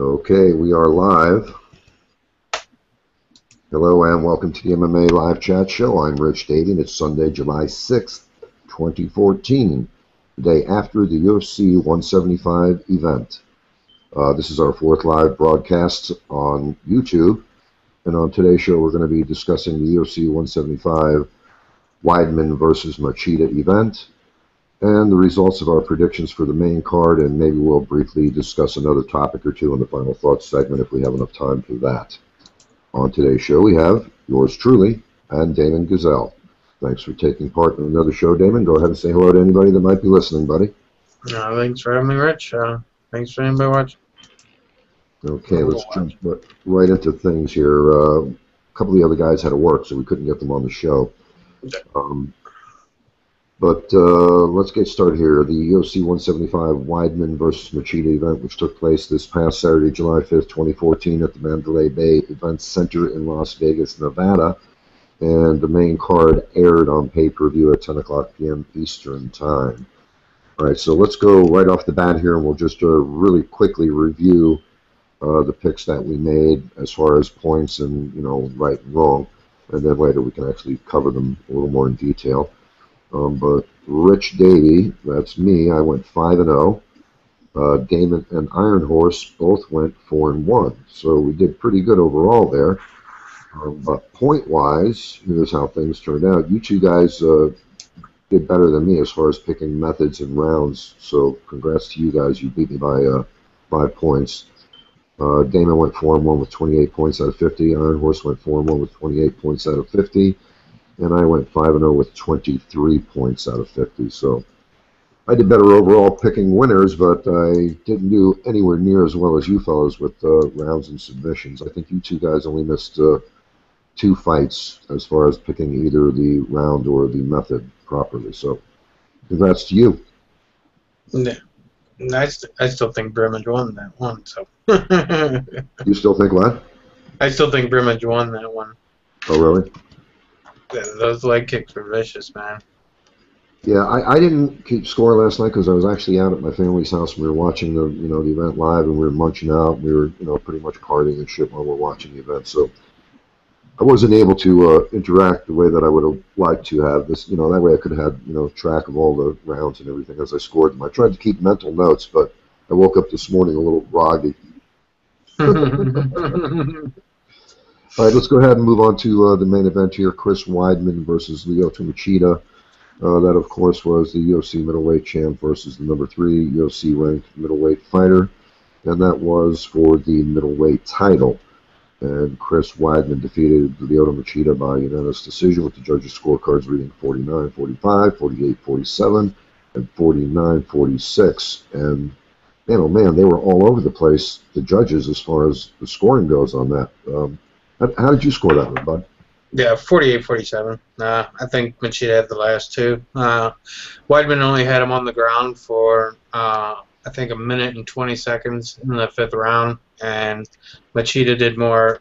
Okay, we are live. Hello and welcome to the MMA Live Chat Show. I'm Rich Davie, and it's Sunday, July 6th, 2014, the day after the UFC 175 event. This is our fourth live broadcast on YouTube, and on today's show we're going to be discussing the UFC 175 Weidman versus Machida event and the results of our predictions for the main card, and maybe we'll briefly discuss another topic or two in the final thoughts segment if we have enough time for that. On today's show we have yours truly and Damon Gazelle. Thanks for taking part in another show, Damon. Go ahead and say hello to anybody that might be listening, buddy. Thanks for having me, Rich. Thanks for anybody watching. Okay, let's jump right into things here. A couple of the other guys had to work, so we couldn't get them on the show. But let's get started here. The UFC 175 Weidman versus Machida event, which took place this past Saturday, July 5th, 2014 at the Mandalay Bay Event Center in Las Vegas, Nevada. And the main card aired on pay-per-view at 10 o'clock p.m. Eastern Time. All right, so let's go right off the bat here, and we'll just really quickly review the picks that we made as far as points and, right and wrong. And then later we can actually cover them a little more in detail. But Rich Davie, that's me, I went 5-0. Damon and Iron Horse both went 4-1. So we did pretty good overall there. But point-wise, here's how things turned out. You two guys did better than me as far as picking methods and rounds. So congrats to you guys. You beat me by 5 points. Damon went 4-1 with 28 points out of 50. Iron Horse went 4-1 with 28 points out of 50. And I went 5-0 with 23 points out of 50. So I did better overall picking winners, but I didn't do anywhere near as well as you fellows with rounds and submissions. I think you two guys only missed 2 fights as far as picking either the round or the method properly. So congrats to you. Yeah. I still think Brimage won that one. So. You still think what? I still think Brimage won that one. Oh, really? Those leg kicks were vicious, man. Yeah, I didn't keep score last night because I was actually out at my family's house and we were watching the the event live, and we were munching out. We were pretty much partying and shit while we're watching the event. So I wasn't able to interact the way that I would have liked to have. This, that way I could have had track of all the rounds and everything as I scored them. I tried to keep mental notes, but I woke up this morning a little groggy. All right, let's go ahead and move on to the main event here, Chris Weidman versus Lyoto Machida. That, of course, was the UFC middleweight champ versus the number 3 UFC-ranked middleweight fighter, and that was for the middleweight title. And Chris Weidman defeated Lyoto Machida by unanimous decision with the judges' scorecards reading 49-45, 48-47, and 49-46. And, man, oh man, they were all over the place, the judges, as far as the scoring goes on that. How did you score that one, bud? Yeah, 48-47. I think Machida had the last 2. Weidman only had him on the ground for, I think, 1 minute and 20 seconds in the 5th round, and Machida did more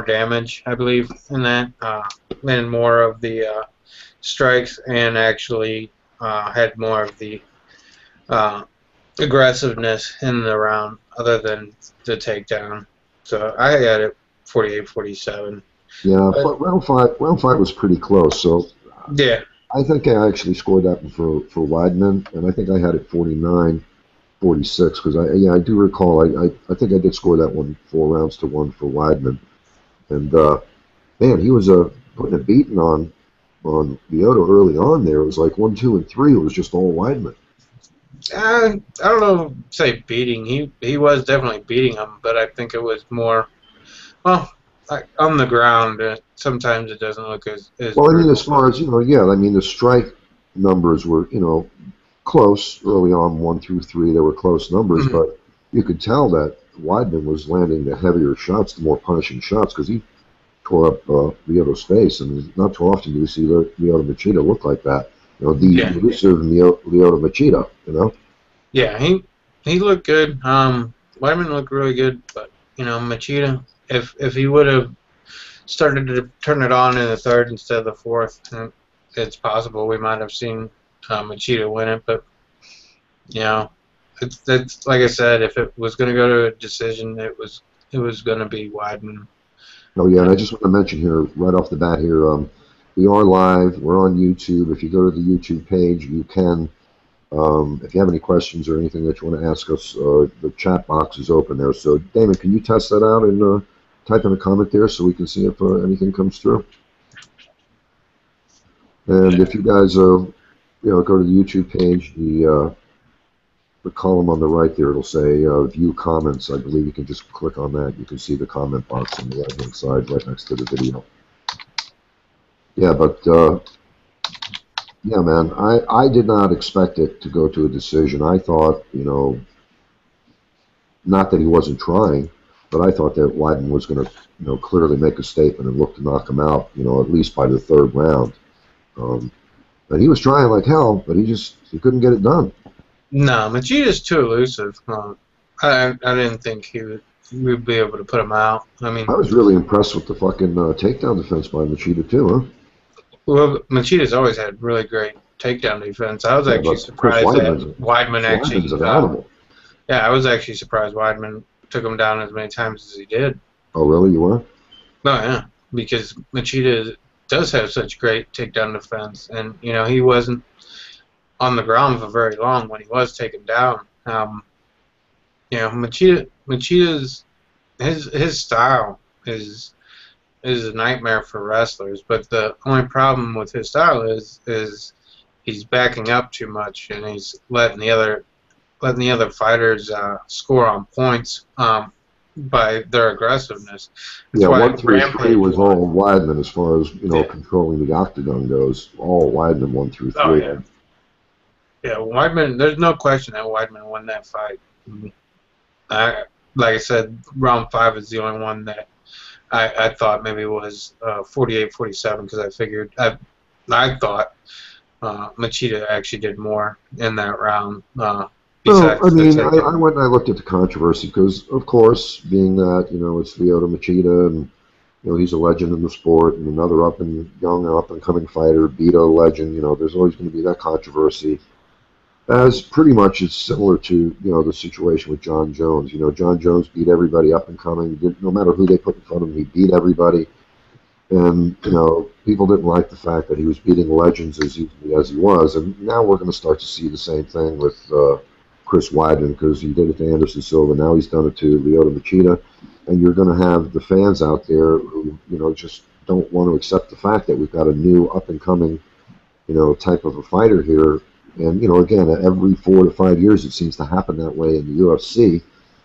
damage, I believe, in that, and more of the strikes, and actually had more of the aggressiveness in the round, other than the takedown. So I had it 48-47. Yeah, round five was pretty close. So yeah, I think I actually scored that one for Weidman, and I think I had it 49-46 because I do recall I think I did score that one 4-1 for Weidman, and man, he was putting a beating on Lyoto early on there. It was like 1, 2, and 3. It was just all Weidman. I don't know, say beating. He was definitely beating him, but I think it was more, well, like on the ground. Sometimes it doesn't look as well. I mean, as far as yeah, I mean the strike numbers were close early on, 1 through 3. There were close numbers, but you could tell that Weidman was landing the heavier shots, the more punishing shots, because he tore up Lyoto's face, and not too often do you see Lyoto Machida look like that. The elusive Lyoto Machida, Yeah, he looked good. Weidman looked really good, but Machida, if he would have started to turn it on in the 3rd instead of the 4th, it's possible we might have seen Machida win it. But it's like I said, if it was going to go to a decision, it was going to be Weidman. Oh yeah, and I just want to mention here right off the bat here, we are live. We're on YouTube. If you go to the YouTube page, you can. If you have any questions or anything that you want to ask us, the chat box is open there. So, Damon, can you test that out and type in a comment there so we can see if anything comes through? And if you guys, go to the YouTube page, the column on the right there, it'll say view comments. I believe you can just click on that. You can see the comment box on the right-hand side right next to the video. Yeah, but yeah, man, I did not expect it to go to a decision. I thought, not that he wasn't trying, but I thought that Weidman was going to, clearly make a statement and look to knock him out, at least by the third round. And he was trying like hell, but he couldn't get it done. No, Machida's too elusive. I didn't think he would be able to put him out. I mean, I was really impressed with the fucking takedown defense by Machida too, huh? Well, Machida's always had really great takedown defense. I was actually surprised that Weidman actually. Yeah, I was actually surprised Weidman took him down as many times as he did. Oh, really? You were? Oh, yeah, because Machida does have such great takedown defense, and he wasn't on the ground for very long when he was taken down. Machida's his style is a nightmare for wrestlers, but the only problem with his style is he's backing up too much and he's letting the other fighters score on points by their aggressiveness. That's 1 through 3 was all Weidman as far as controlling the octagon goes. All Weidman 1 through 3. Oh, yeah. Yeah, Weidman. There's no question that Weidman won that fight. Like I said, round 5 is the only one that I thought maybe was 48-47 because I figured I thought Machida actually did more in that round. I went and I looked at the controversy because, of course, being that it's Lyoto Machida and he's a legend in the sport and another up and coming fighter, Beto legend. There's always going to be that controversy. As pretty much it's similar to the situation with John Jones. John Jones beat everybody up and coming. No matter who they put in front of him, he beat everybody. And people didn't like the fact that he was beating legends as he was. And now we're going to start to see the same thing with Chris Weidman because he did it to Anderson Silva. Now he's done it to Lyoto Machida. And you're going to have the fans out there who just don't want to accept the fact that we've got a new up and coming type of a fighter here. And, again, every 4 to 5 years it seems to happen that way in the UFC,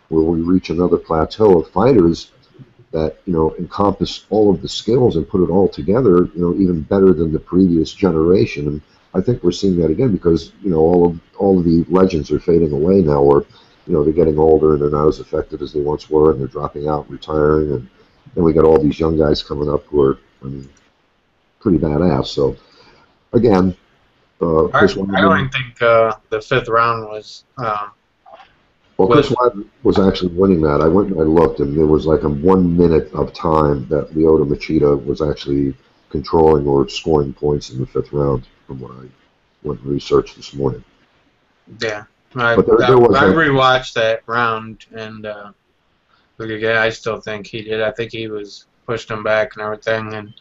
where we reach another plateau of fighters that, encompass all of the skills and put it all together, even better than the previous generation. And I think we're seeing that again because, all of the legends are fading away now, or, they're getting older and they're not as effective as they once were, and they're dropping out, retiring. And then we got all these young guys coming up who are, pretty badass. So, again, I don't think the 5th round was. Chris Weidman was actually winning that. I went and I looked, and there was like a 1 minute of time that Lyoto Machida was actually controlling or scoring points in the 5th round, from what I went and researched this morning. Yeah, I rewatched that round, and again, I still think he did. I think he was pushed him back and everything, and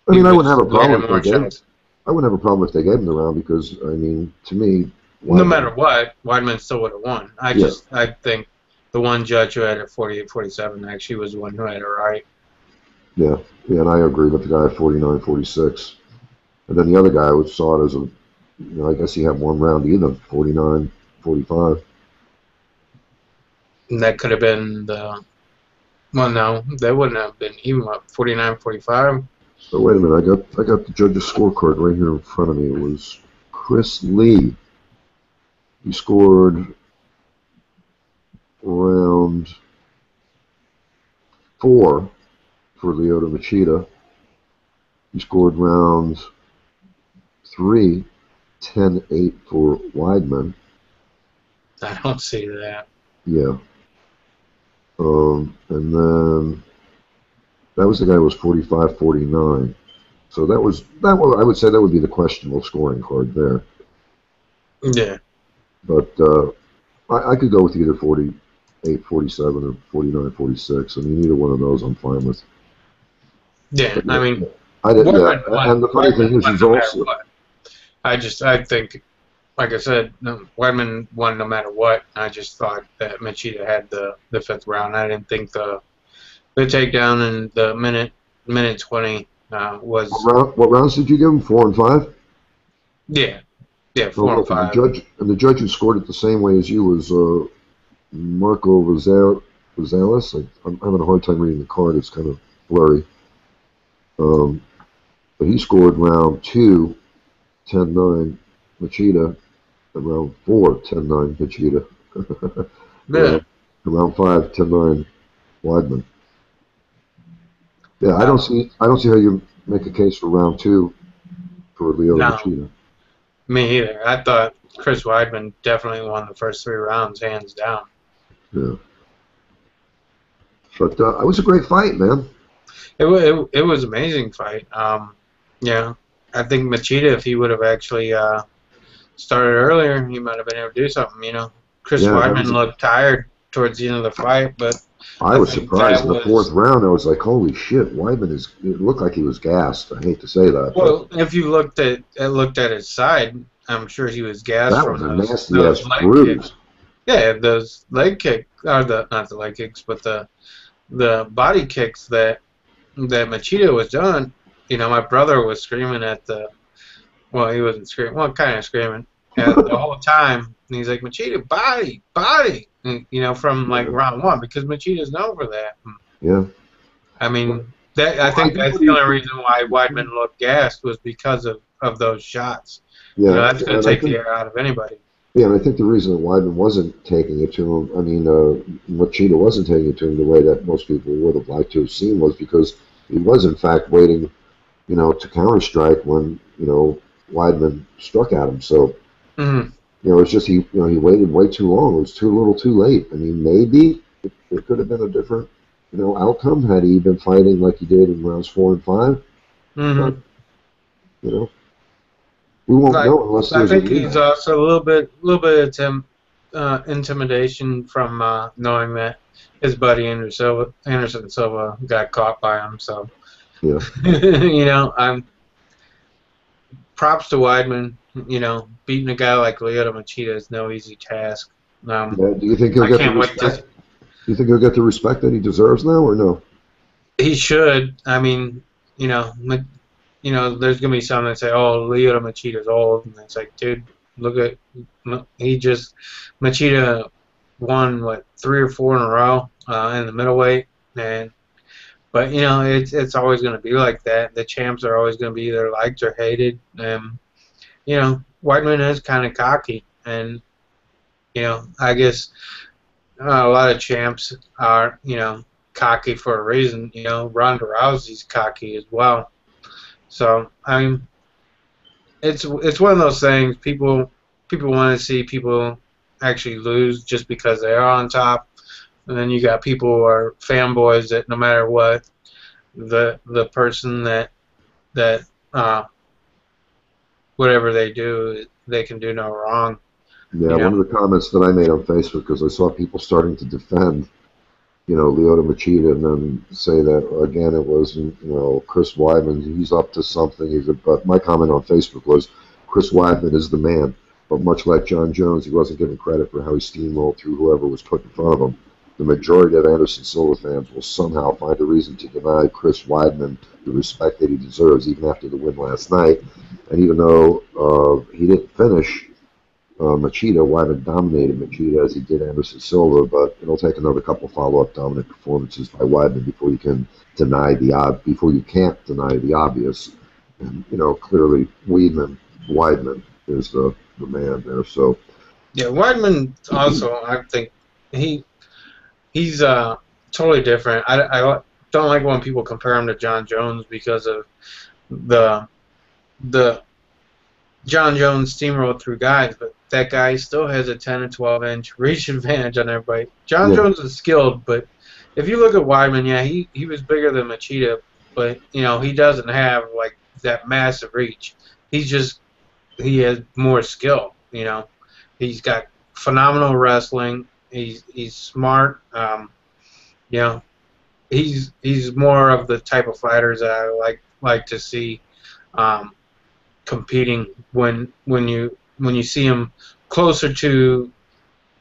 I wouldn't have a problem with that. I wouldn't have a problem if they gave him the round because, to me... no matter what, Weidman still would have won. I think the one judge who had it 48-47 actually was the one who had it right. Yeah, and I agree with the guy at 49-46. And then the other guy saw it as I guess he had one round either, 49-45. And that could have been the... Well, no, that wouldn't have been even 49-45. So wait a minute, I got the judge's scorecard right here in front of me. It was Chris Lee. He scored round 4 for Lyoto Machida. He scored round 3, 10-8 for Weidman. I don't see that. Yeah. And then that was the guy who was 45-49. So that I would say that would be the questionable scoring card there. Yeah. But I could go with either 48, 47 or 49, 46. I mean, either one of those I'm fine with. Yeah, But I yeah, mean, I did, yeah. Weidman won. And the funny Weidman thing won is no matter also, what. I think, like I said, no, Weidman won no matter what. I just thought that Machida had the fifth round. I didn't think the takedown in the minute 20 was what rounds did you give him? 4 and 5? yeah Oh, 4 and look, and 5. the judge who scored it the same way as you was Marco Rosales. I'm having a hard time reading the card. It's kind of blurry. Um, but he scored round 2, 10-9, Machida, and round 4, 10-9, Machida. Yeah. Round 5, 10-9, Weidman. Yeah, Uh, I don't see how you make a case for round 2 for Lyoto no, Machida. me either. I thought Chris Weidman definitely won the first 3 rounds, hands down. Yeah. But it was a great fight, man. It was an amazing fight. Yeah, I think Machida, if he would have actually started earlier, he might have been able to do something. Chris Yeah, Weidman looked tired towards the end of the fight, but I I was think surprised that in the fourth was round. I was like, "Holy shit!" Weidman is. It looked like he was gassed. I hate to say that, but well. If you looked at his side, I'm sure he was gassed that from was a nasty those ass leg kicks. bruise. Yeah, those leg kicks, or the not the leg kicks, but the body kicks that Machida was doing. My brother was screaming at the. Well, he wasn't screaming. Well, kind of screaming at the whole time. And he's like, Machida, body, body. And, from like Yeah, round 1 because Machida's known for that. yeah. I Well, mean, I I think think that's what the he, only reason why Weidman looked gassed was because of those shots. yeah, That's going to and I take the think, air out of anybody. yeah, and I think the reason that Weidman wasn't taking it to him, I mean, Machida wasn't taking it to him the way that most people would have liked to have seen was because he was in fact waiting, to counter strike when Weidman struck at him. So Mm-hmm. it's just he waited way too long. It was too little, too late. I mean, maybe it could have been a different outcome had he been fighting like he did in rounds 4 and 5. But Mm-hmm. you know, we won't Like, know unless I there's a think he's rematch. also a little bit of intimidation from knowing that his buddy Anderson Silva got caught by him. So, Yeah. I'm props to Weidman. Beating a guy like Lyoto Machida is no easy task. Yeah. Do you think he'll I get the can't wait respect? to. Do you think he'll get the respect that he deserves now, or no? He should. I mean, there's gonna be some that say, "Oh, Lyoto Machida's old," and it's like, dude, look at Machida won what 3 or 4 in a row in the middleweight, but it's always gonna be like that. The champs are always gonna be either liked or hated, and Weidman is kind of cocky, and I guess a lot of champs are cocky for a reason. Ronda Rousey's cocky as well. So I mean, it's one of those things. People want to see people actually lose just because they are on top, and then you got people who are fanboys that no matter what, the person that whatever they do, they can do no wrong. Yeah. You One know. of the comments that I made on Facebook because I saw people starting to defend, Lyoto Machida, and then say that again it was, Chris Weidman. He's up to something. But my comment on Facebook was, Chris Weidman is the man. But much like John Jones, he wasn't given credit for how he steamrolled through whoever was put in front of him. The majority of Anderson Silva fans will somehow find a reason to deny Chris Weidman the respect that he deserves, even after the win last night. And even though he didn't finish Machida, Weidman dominated Machida as he did Anderson Silva, but it'll take another couple follow-up dominant performances by Weidman before you can't deny the obvious. And clearly Weidman is the man there. So Yeah, Weidman also, I think he's totally different. I don't like when people compare him to John Jones because of the John Jones steamrolled through guys, but that guy still has a 10 and 12-inch reach advantage on everybody. John yeah, Jones is skilled, but if you look at Weidman, yeah, he was bigger than Machida, but he doesn't have like that massive reach. He has more skill. He's got phenomenal wrestling. He's smart. You know, he's more of the type of fighters that I like to see competing when you see him closer to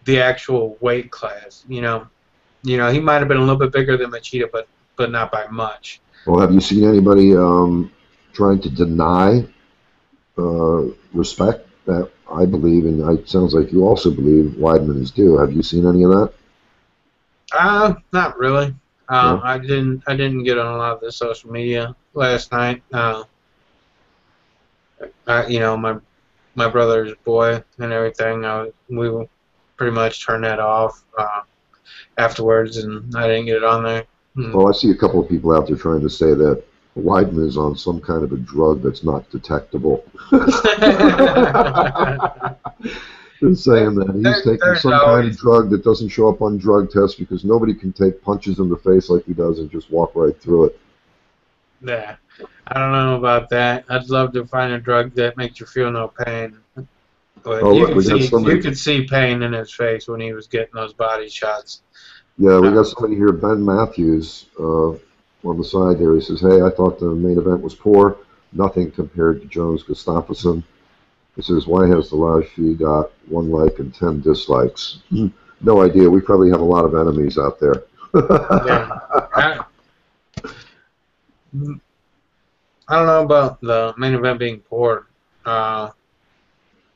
the actual weight class. He might have been a little bit bigger than Machida, but not by much. Well, have you seen anybody trying to deny respect that I believe, and it sounds like you also believe, Weidman is due? Have you seen any of that? Not really. No? I didn't get on a lot of the social media last night. My brother's boy and everything. We pretty much turned that off afterwards, and I didn't get it on there. Well, I see a couple of people out there trying to say that Weidman is on some kind of a drug that's not detectable. They're saying that he's taking some kind of drug that doesn't show up on drug tests because nobody can take punches in the face like he does and just walk right through it. Yeah, I don't know about that. I'd love to find a drug that makes you feel no pain. But you could see pain in his face when he was getting those body shots. Yeah, we got somebody here, Ben Matthews, on the side there. He says, hey, I thought the main event was poor. Nothing compared to Jones-Gustafsson. He says, why has the live feed got 1 like and 10 dislikes? No idea. We probably have a lot of enemies out there. Yeah. I don't know about the main event being poor.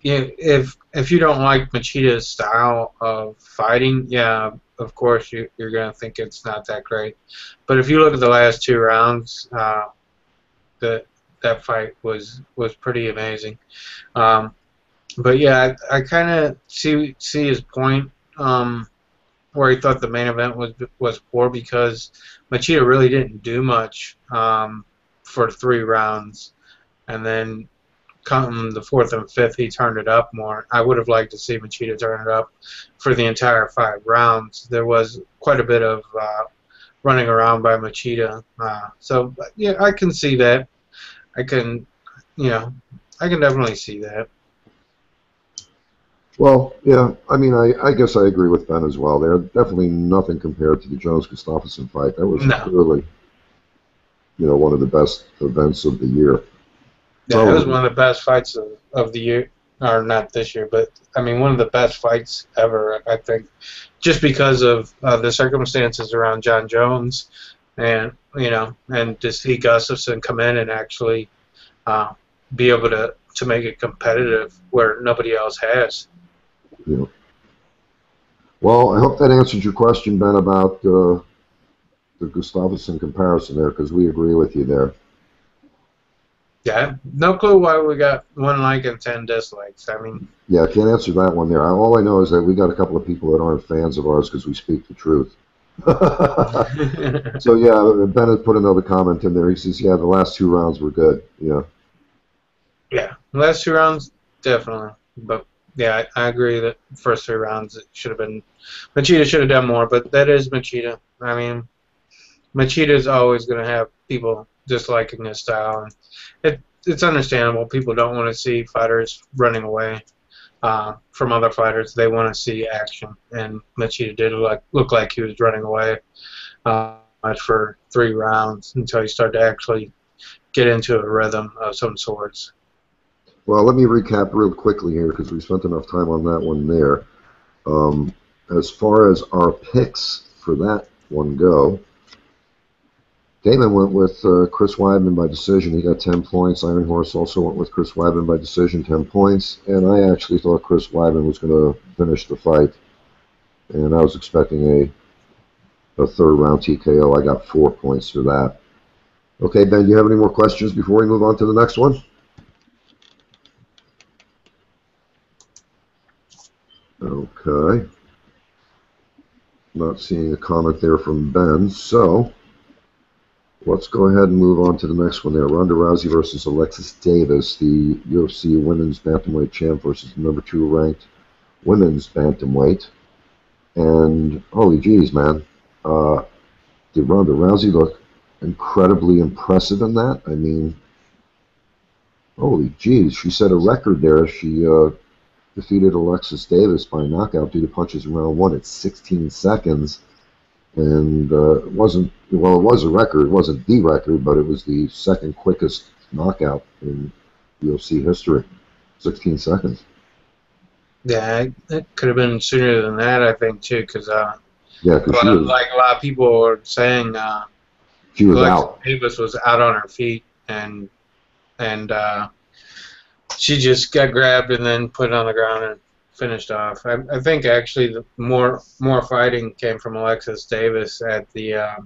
If you don't like Machida's style of fighting, yeah, of course you're going to think it's not that great. But if you look at the last 2 rounds, that fight was pretty amazing. But yeah, I kind of see his point where he thought the main event was poor because Machida really didn't do much for 3 rounds, and then come the 4th and 5th he turned it up more. I would have liked to see Machida turn it up for the entire 5 rounds. There was quite a bit of running around by Machida, so yeah, I can see that. I can definitely see that. Well, yeah, I mean, I guess I agree with Ben as well. They're definitely nothing compared to the Jones-Gustafsson fight. That was clearly, one of the best events of the year. Yeah, it was one of the best fights of the year, or not this year, but I mean one of the best fights ever, I think, just because of the circumstances around John Jones, and and to see Gustafsson come in and actually be able to make it competitive where nobody else has. Yeah. Well, I hope that answered your question, Ben, about the Gustafsson comparison there, because we agree with you there. Yeah, no clue why we got 1 like and 10 dislikes. I mean, yeah, I can't answer that one there. All I know is that we got a couple of people that aren't fans of ours because we speak the truth. So yeah, Ben had put another comment in there. He says, yeah, the last 2 rounds were good. Yeah. Yeah, the last 2 rounds definitely, but yeah, I agree that the first 3 rounds it should have been Machida should have done more, but that is Machida. I mean, Machida is always going to have people disliking his style, and it's understandable. People don't want to see fighters running away from other fighters. They want to see action, and Machida did look like he was running away for 3 rounds until he started to actually get into a rhythm of some sorts. Well, let me recap real quickly here because we spent enough time on that one there. As far as our picks for that one go, Damon went with Chris Weidman by decision. He got 10 points. Iron Horse also went with Chris Weidman by decision, 10 points. And I actually thought Chris Weidman was going to finish the fight. And I was expecting a 3rd round TKO. I got 4 points for that. Okay, Ben, do you have any more questions before we move on to the next one? Okay. Not seeing a comment there from Ben, so let's go ahead and move on to the next one there. Ronda Rousey versus Alexis Davis, the UFC Women's Bantamweight champ versus the number 2 ranked Women's Bantamweight. And holy geez, man, did Ronda Rousey look incredibly impressive in that? I mean, holy geez, she set a record there. She defeated Alexis Davis by knockout due to punches in round one at 16 seconds. And it wasn't, well, it was a record. It wasn't the record, but it was the second quickest knockout in UFC history. 16 seconds. Yeah, it could have been sooner than that, I think, too, because Yeah, because like a lot of people were saying, she was Alexis out. Davis was out on her feet, and she just got grabbed and then put on the ground and finished off. I think actually the more fighting came from Alexis Davis at the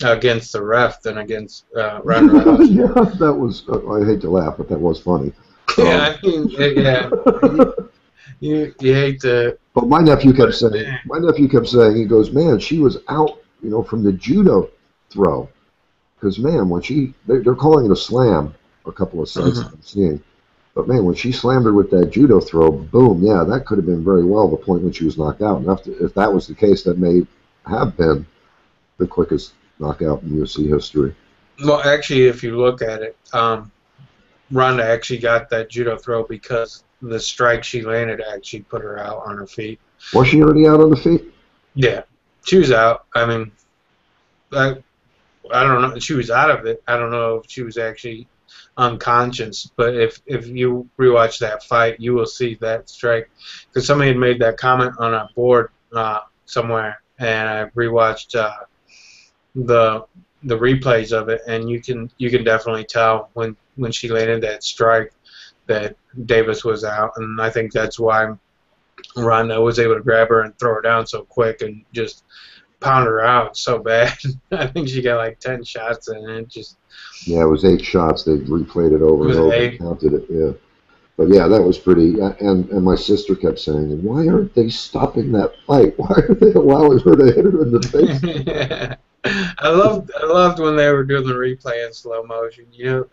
against the ref than against Ronda Rousey. Yeah, that was. I hate to laugh, but that was funny. Yeah, I mean, yeah. You hate to. But my nephew kept saying, he goes, man, she was out, from the judo throw, because man, when they're calling it a slam, a couple of sites I'm seeing. But man, when she slammed her with that judo throw, boom, yeah, that could have been very well the point when she was knocked out. And if that was the case, that may have been the quickest knockout in UFC history. Well, actually, if you look at it, Ronda actually got that judo throw because the strike she landed actually put her out on her feet. Was she already out on the feet? Yeah, she was out. I mean, I don't know. She was out of it. I don't know if she was actually unconscious, but if you rewatch that fight, you will see that strike, because somebody had made that comment on a board somewhere, and I rewatched the replays of it, and you can definitely tell when she landed that strike that Davis was out, and I think that's why Ronda was able to grab her and throw her down so quick and just pound her out so bad. I think she got like 10 shots in it. Just yeah, it was 8 shots. They replayed it over and over and counted it. Yeah, but yeah, that was pretty. And my sister kept saying, "Why aren't they stopping that fight? Why are they allowing her to hit her in the face?" Yeah. I loved when they were doing the replay in slow motion.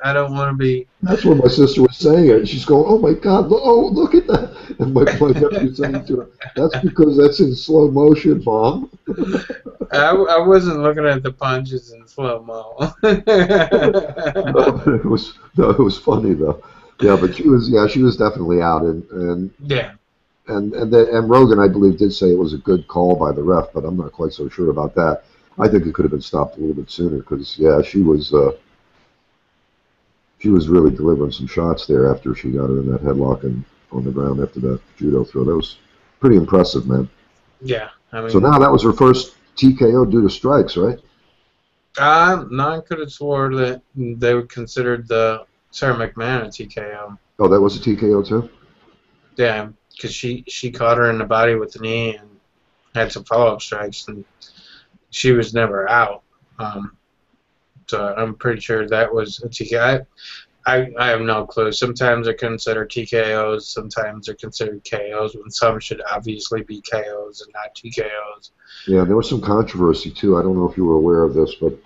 I don't want to be. That's what my sister was saying, and she's going, "Oh my God! Look at that!" And my nephew saying to her, "That's because that's in slow motion, Mom." I wasn't looking at the punches in slow mo. No, it was funny though. Yeah, but she was definitely out, and yeah. And Rogan, I believe, did say it was a good call by the ref, but I'm not quite so sure about that. I think it could have been stopped a little bit sooner because, yeah, she was really delivering some shots there after she got her in that headlock and on the ground after that judo throw. That was pretty impressive, man. Yeah, I mean. So now that was her first TKO due to strikes, right? I could have swore that they would considered the Sarah McMahon a TKO. Oh, that was a TKO too? Yeah, because she caught her in the body with the knee and had some follow-up strikes, and she was never out. So I'm pretty sure that was a TKO. I have no clue. Sometimes they're considered TKOs, sometimes they're considered KOs, when some should obviously be KOs and not TKOs. Yeah, there was some controversy too. I don't know if you were aware of this, but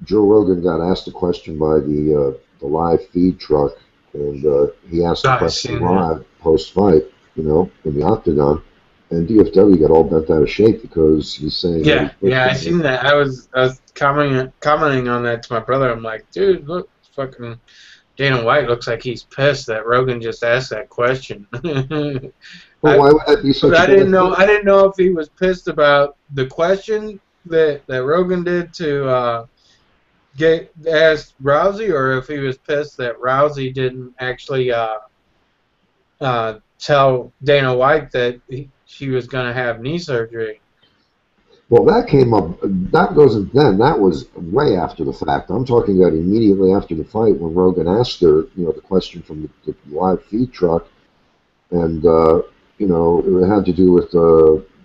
Joe Rogan got asked a question by the live feed truck, and he asked the question live post-fight, in the octagon. And DFW got all bent out of shape because he's saying... Yeah, I seen that. I was commenting on that to my brother. I'm like, dude, look, fucking Dana White looks like he's pissed that Rogan just asked that question. Well, why would that be such I didn't know if he was pissed about the question that Rogan did to ask Rousey, or if he was pissed that Rousey didn't actually tell Dana White that she was going to have knee surgery. Well, that came up. That wasn't then. That was way after the fact. I'm talking about immediately after the fight when Rogan asked her, the question from the live feed truck, and it had to do with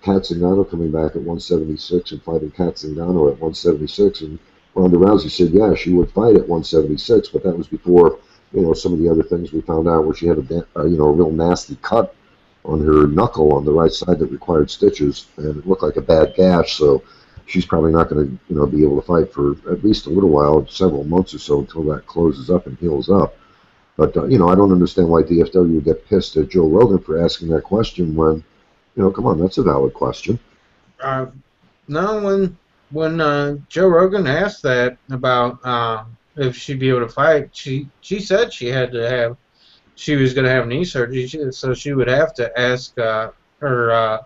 Kat Zingano coming back at 176 and fighting Kat Zingano at 176, and Ronda Rousey said, yeah, she would fight at 176, but that was before some of the other things we found out, where she had a real nasty cut on her knuckle on the right side that required stitches, and it looked like a bad gash, so she's probably not going to be able to fight for at least a little while, several months or so, until that closes up and heals up. But I don't understand why DFW would get pissed at Joe Rogan for asking that question when, come on, that's a valid question. No, when Joe Rogan asked that about if she'd be able to fight, she said she had to have she was going to have knee surgery, so she would have to ask her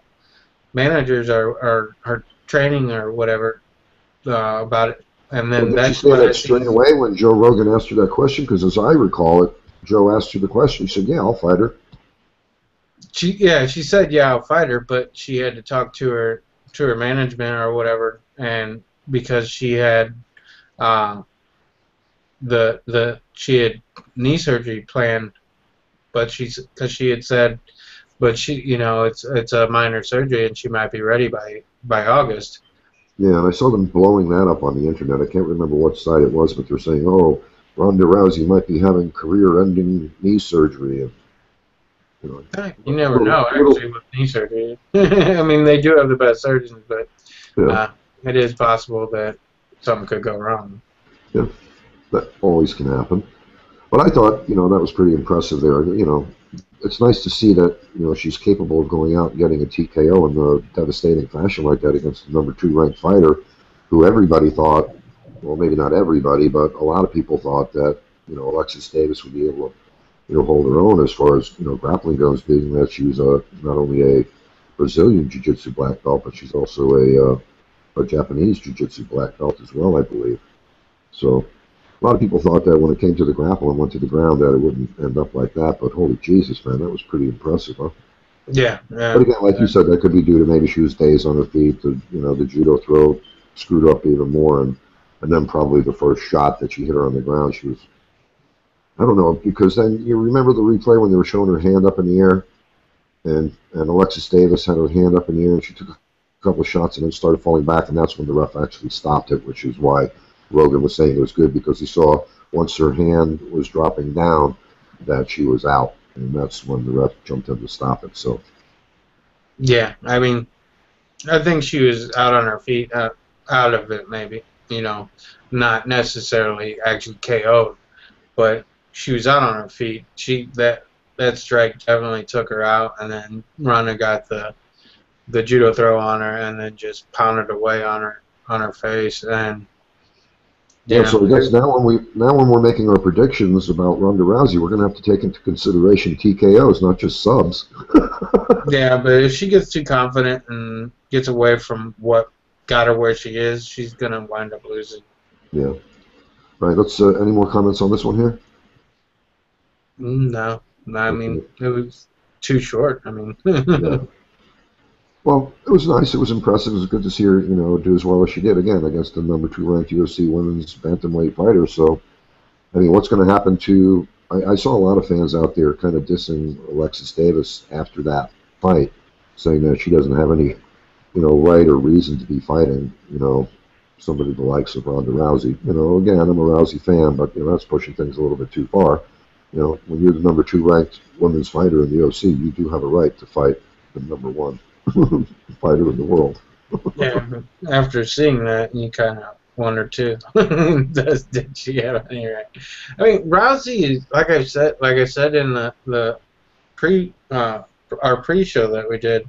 managers or her training or whatever about it. And Well, then did she that's say when I that see. straight away when Joe Rogan asked her that question? Because as I recall it, Joe asked her the question. He said, "Yeah, I'll fight her." She said, yeah, I'll fight her, but she had to talk to her management or whatever, and because she had uh, she had knee surgery planned, but because she had said, but she, it's a minor surgery and she might be ready by August. Yeah, and I saw them blowing that up on the internet. I can't remember what site it was, but they're saying, "Oh, Ronda Rousey might be having career-ending knee surgery." And, you know, You never little, know, little, actually, with knee surgery. I mean, they do have the best surgeons, but yeah, it is possible that something could go wrong. yeah, that always can happen. But I thought, that was pretty impressive there. It's nice to see that, she's capable of going out and getting a TKO in a devastating fashion like that against the number 2 ranked fighter, who everybody thought, well, maybe not everybody, but a lot of people thought that, Alexis Davis would be able to, hold her own as far as, grappling goes, being that she was not only a Brazilian Jiu-Jitsu black belt, but she's also a Japanese Jiu-Jitsu black belt as well, I believe. So a lot of people thought that when it came to the grapple and went to the ground that it wouldn't end up like that, but holy Jesus, man, that was pretty impressive, huh? Yeah, But again, like you said, that could be due to maybe she was dazed on her feet, the judo throw screwed up even more, and then probably the first shot that she hit her on the ground, she was, I don't know, because then you remember the replay when they were showing her hand up in the air, and Alexis Davis had her hand up in the air, and she took a couple of shots and then started falling back, and that's when the ref actually stopped it, which is why Rogan was saying it was good, because he saw once her hand was dropping down that she was out, and that's when the ref jumped in to stop it. So yeah. I mean, I think she was out on her feet, out of it maybe. Not necessarily actually KO'd, but she was out on her feet. That strike definitely took her out, and then Ronda got the judo throw on her, and then just pounded away on her face, and yeah, so I guess now when we're making our predictions about Ronda Rousey, we're going to have to take into consideration TKOs, not just subs. yeah. But if she gets too confident and gets away from what got her where she is, she's gonna wind up losing. Yeah. All right. Let's. Any more comments on this one here? No, I mean, Okay. it was too short. I mean, Yeah. Well, it was nice. It was impressive. It was good to see her, do as well as she did again against the number 2 ranked UFC women's bantamweight fighter. So, I mean, what's going to happen to? I saw a lot of fans out there kind of dissing Alexis Davis after that fight, saying that she doesn't have any, right or reason to be fighting, somebody the likes of Ronda Rousey. Again, I'm a Rousey fan, but that's pushing things a little bit too far. When you're the number 2 ranked women's fighter in the UFC, you do have a right to fight the number 1 fighter in the world. yeah. After seeing that, you kind of wonder too. Did she have any right? I mean, Rousey is like I said in the pre our pre-show that we did.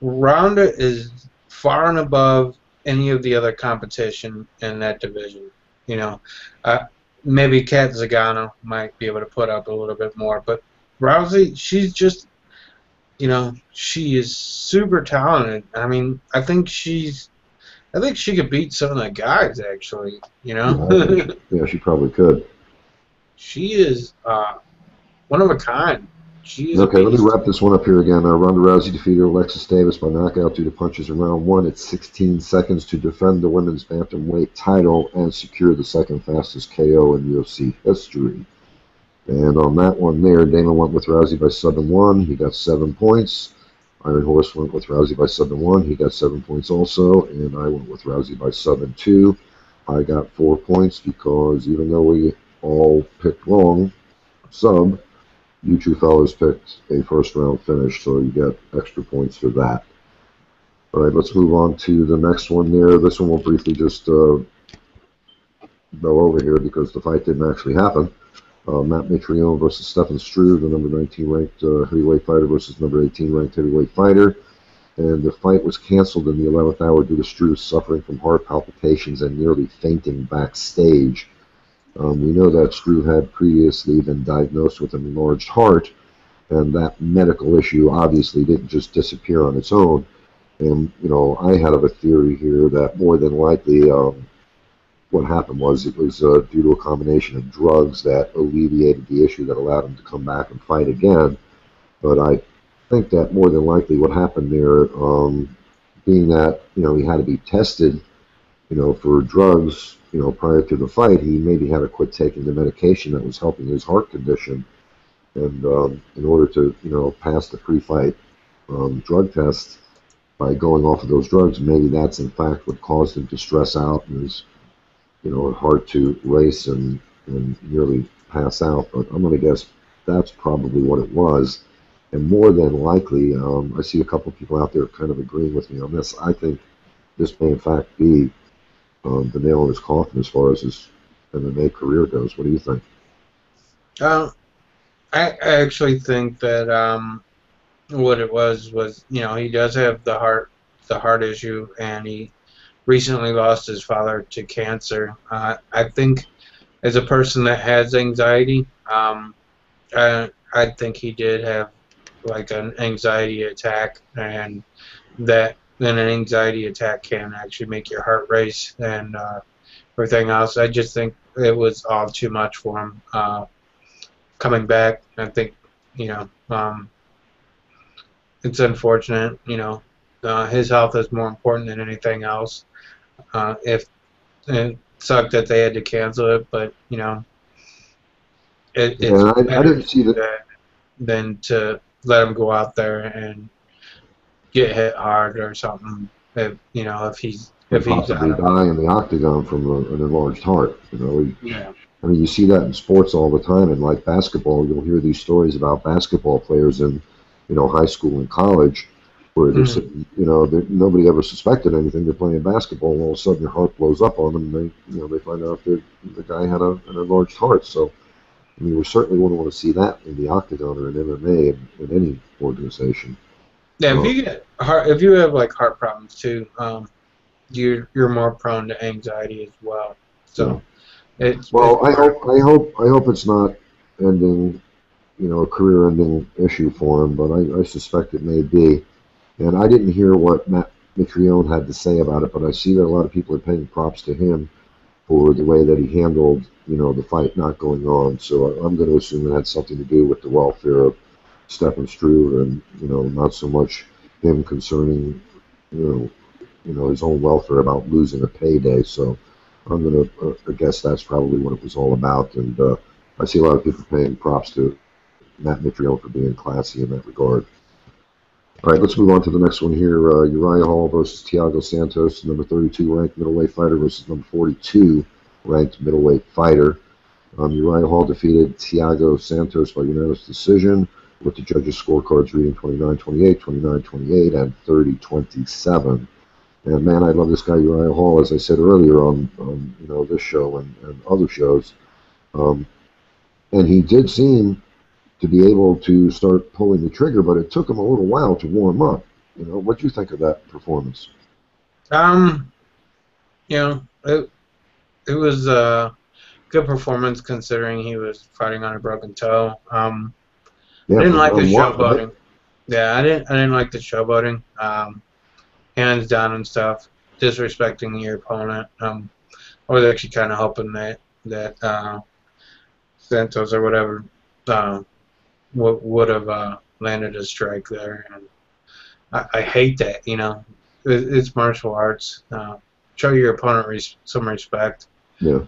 Ronda is far and above any of the other competition in that division. Uh, maybe Kat Zagano might be able to put up a little bit more, but Rousey, she's just, she is super talented. I mean, I think she could beat some of the guys actually. Yeah, she probably could. She is one of a kind. She is a Okay, let me beast. wrap this one up here again. Ronda Rousey defeated Alexis Davis by knockout due to punches in round 1 at 16 seconds to defend the women's bantamweight title and secure the second fastest KO in UFC history. And on that one there, Dana went with Rousey by 7-1. He got 7 points. Iron Horse went with Rousey by 7-1. He got 7 points also. And I went with Rousey by 7-2. I got 4 points because even though we all picked wrong, you two fellas picked a first round finish, so you get extra points for that. All right, let's move on to the next one there. This one we'll briefly just go over here because the fight didn't actually happen. Matt Mitrione versus Stefan Struve, the number 19 ranked heavyweight fighter versus number 18 ranked heavyweight fighter. And the fight was canceled in the 11th hour due to Struve suffering from heart palpitations and nearly fainting backstage. We know that Struve had previously been diagnosed with an enlarged heart, and that medical issue obviously didn't just disappear on its own. And, I had a theory here that more than likely what happened was it was due to a combination of drugs that alleviated the issue that allowed him to come back and fight again. But I think that more than likely what happened there, being that, he had to be tested, for drugs, prior to the fight, he maybe had to quit taking the medication that was helping his heart condition. And in order to, pass the pre-fight drug test by going off of those drugs, maybe that's in fact what caused him to stress out and his, heart to race and nearly pass out. But I'm going to guess that's probably what it was. And more than likely, I see a couple of people out there kind of agreeing with me on this. I think this may in fact be the nail in his coffin as far as his MMA career goes. What do you think? I actually think that what it was he does have the heart issue, and he recently lost his father to cancer. I think as a person that has anxiety, I think he did have like an anxiety attack, and that then an anxiety attack can actually make your heart race and everything else. I just think it was all too much for him coming back. I think it's unfortunate. His health is more important than anything else. If it sucked that they had to cancel it, but it's I better didn't see that. than to let him go out there and get hit hard or something. If he's Possibly die in the octagon from an enlarged heart. Yeah. I mean, you see that in sports all the time, and like basketball, you'll hear these stories about basketball players in, high school and college, where they're sitting, nobody ever suspected anything. They're playing basketball, and all of a sudden, your heart blows up on them, and they find out that the guy had an enlarged heart. So, I mean, we certainly wouldn't want to see that in the octagon or in MMA in any organization. Yeah, if you have like heart problems too, you're more prone to anxiety as well. So I hope it's not ending, a career-ending issue for him, but I suspect it may be. And I didn't hear what Matt Mitrione had to say about it, but I see that a lot of people are paying props to him for the way that he handled, the fight not going on. So I'm going to assume it had something to do with the welfare of Stefan Struve and, not so much him concerning, his own welfare about losing a payday. So I'm going to guess that's probably what it was all about. And I see a lot of people paying props to Matt Mitrione for being classy in that regard. All right, let's move on to the next one here. Uriah Hall versus Thiago Santos, number 32 ranked middleweight fighter versus number 42 ranked middleweight fighter. Uriah Hall defeated Thiago Santos by unanimous decision, with the judges' scorecards reading 29-28, 29-28, and 30-27. And man, I love this guy Uriah Hall, as I said earlier on this show and other shows. And he did seem to be able to start pulling the trigger, but it took him a little while to warm up. What do you think of that performance? It was a good performance considering he was fighting on a broken toe. I didn't like the showboating. Yeah, I didn't like the showboating. Hands down and stuff, disrespecting your opponent. I was actually kind of hoping that Santos or whatever would have landed a strike there, and I hate that. It's martial arts. Show your opponent some respect. Yeah.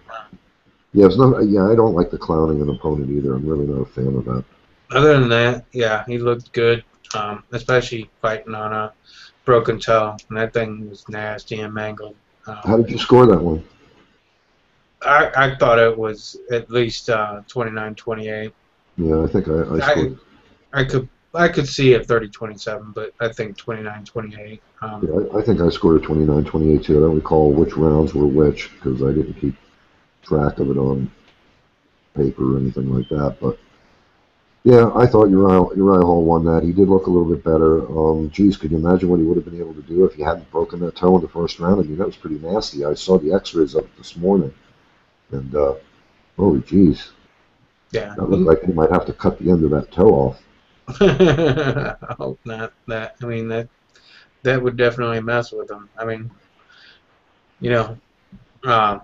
Yeah, I don't like the clowning an opponent either. I'm really not a fan of that. Other than that, yeah, he looked good, especially fighting on a broken toe. And that thing was nasty and mangled. How did you score that one? I thought it was at least 29-28. Yeah, I think I scored. I could see it 30-27, but I think 29-28. Yeah, I think I scored a 29-28 too. I don't recall which rounds were which because I didn't keep track of it on paper or anything like that. But yeah, I thought Uriah Hall won that. He did look a little bit better. Geez, could you imagine what he would have been able to do if he hadn't broken that toe in the first round? I mean, that was pretty nasty. I saw the X-rays of it this morning, and Holy jeez. Yeah. That looked like he might have to cut the end of that toe off. I hope not. I mean, that would definitely mess with him. I mean, you know, uh,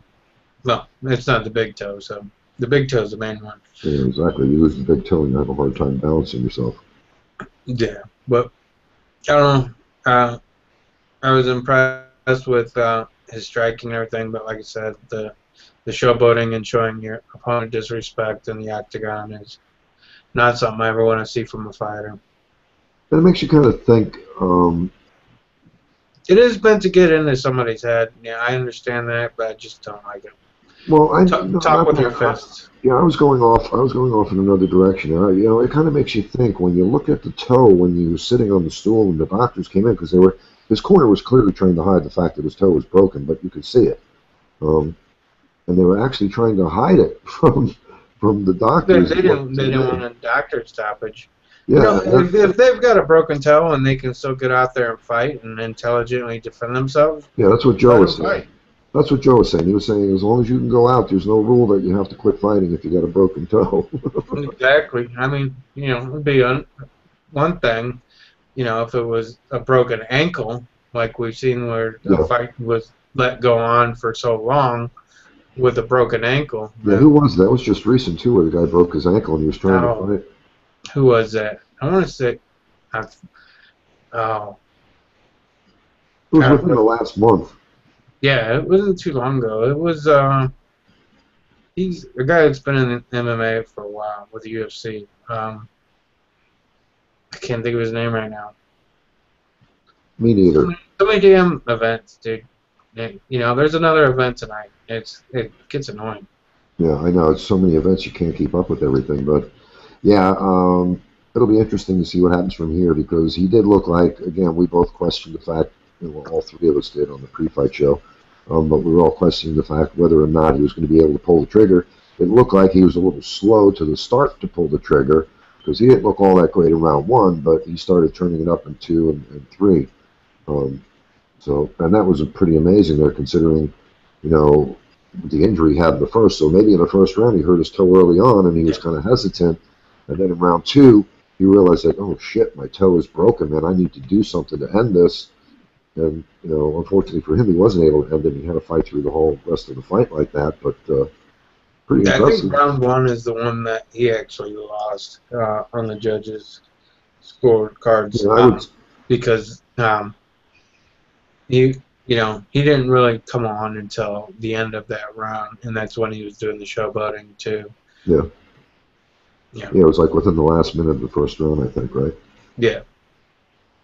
well, it's not the big toe, so the big toe's the main one. Yeah, exactly. You lose the big toe and you have a hard time balancing yourself. Yeah, but I don't know. I was impressed with his striking and everything, but like I said, the showboating and showing your opponent disrespect in the octagon is not something I ever want to see from a fighter. And it makes you kind of think, It is meant to get into somebody's head. Yeah, I understand that, but I just don't like it. well, Talk with your fists. Yeah, I was going off. I was going off in another direction. It kind of makes you think when you look at the toe when he was sitting on the stool and the doctors came in because his corner was clearly trying to hide the fact that his toe was broken, but you could see it, and they were actually trying to hide it from the doctors. They didn't want a doctor stoppage. Yeah, if they've got a broken toe and they can still get out there and fight and intelligently defend themselves, yeah, that's what Joe was saying. That's what Joe was saying. He was saying as long as you can go out, there's no rule that you have to quit fighting if you got a broken toe. Exactly. I mean, it'd be one thing, if it was a broken ankle, like we've seen where a fight was let go on for so long with a broken ankle. Yeah, who was that? That was just recent too, where the guy broke his ankle and he was trying to fight. Who was that? I want to say, it was within the last month. Yeah, it wasn't too long ago. It was he's a guy that's been in MMA for a while with the UFC. I can't think of his name right now. Me neither. So many damn events, dude. There's another event tonight. It gets annoying. Yeah, I know. It's so many events you can't keep up with everything, but yeah, it'll be interesting to see what happens from here because he did look like, again, we both questioned the fact, all three of us did on the pre-fight show, but we were all questioning the fact whether or not he was going to be able to pull the trigger. It looked like he was a little slow to the start to pull the trigger because he didn't look all that great in round one, but he started turning it up in 2 and 3. And that was pretty amazing there considering, the injury he had in the first. So maybe in the first round he hurt his toe early on and he was kind of hesitant. And then in round 2, he realized that, oh shit, my toe is broken, man. I need to do something to end this. And, unfortunately for him, he wasn't able to end it. He had to fight through the whole rest of the fight like that. But pretty impressive. I think round 1 is the one that he actually lost on the judges' scorecards because he didn't really come on until the end of that round, and that's when he was doing the showboating too. Yeah. Yeah, it was like within the last minute of the first round, I think, right? Yeah.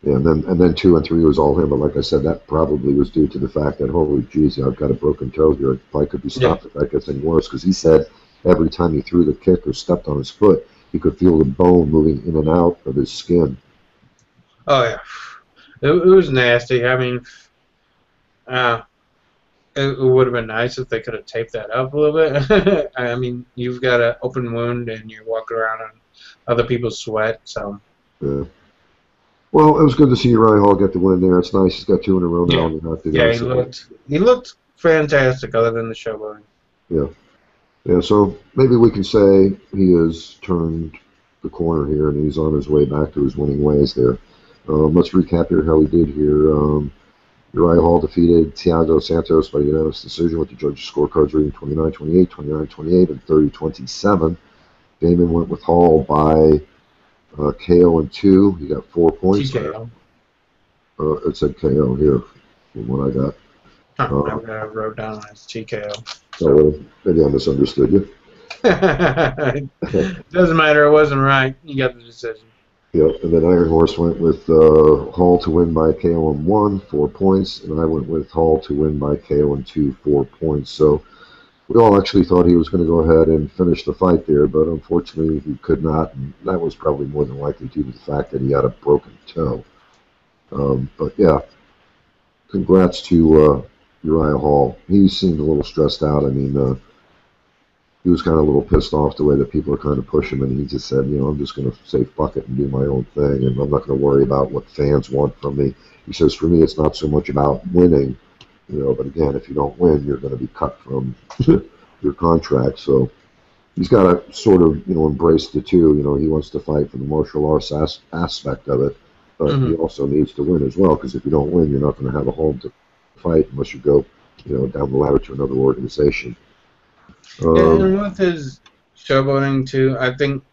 Yeah, and then 2 and 3 was all him, but like I said, that probably was due to the fact that, holy jeez, I've got a broken toe here. It probably could be stopped if that gets any worse, because he said every time he threw the kick or stepped on his foot, he could feel the bone moving in and out of his skin. Oh, yeah. It was nasty. I mean, it would have been nice if they could have taped that up a little bit. I mean, you've got an open wound and you're walking around in other people's sweat, so. Yeah. Well, it was good to see Uriah Hall get the win there. It's nice. He's got 2 in a row now. He looked fantastic other than the showboating. Yeah. Yeah, so maybe we can say he has turned the corner here and he's on his way back to his winning ways there. Let's recap here how he did here. Uriah Hall defeated Thiago Santos by unanimous decision with the judges' scorecards reading 29-28, 29-28, and 30-27. Damon went with Hall by KO in 2. He got 4 points. TKO. It said KO here from what I got. I wrote down as TKO. So maybe I misunderstood you. Doesn't matter. It wasn't right. You got the decision. Yep, and then Iron Horse went with Hall to win by KO in 1, 4 points, and I went with Hall to win by KO in 2, 4 points. So we all actually thought he was going to go ahead and finish the fight there, but unfortunately he could not, and that was probably more than likely due to the fact that he had a broken toe. But yeah, congrats to Uriah Hall. He seemed a little stressed out. I mean, he was kind of a little pissed off the way that people are kind of pushing him, and he just said, I'm just going to say fuck it and do my own thing, and I'm not going to worry about what fans want from me. He says, for me, it's not so much about winning, but again, if you don't win, you're going to be cut from your contract. So he's got to sort of, embrace the two. He wants to fight for the martial arts aspect of it, but he Hmm. also needs to win as well, because if you don't win, you're not going to have a home to fight unless you go, down the ladder to another organization. Um, And with his showboating too, I think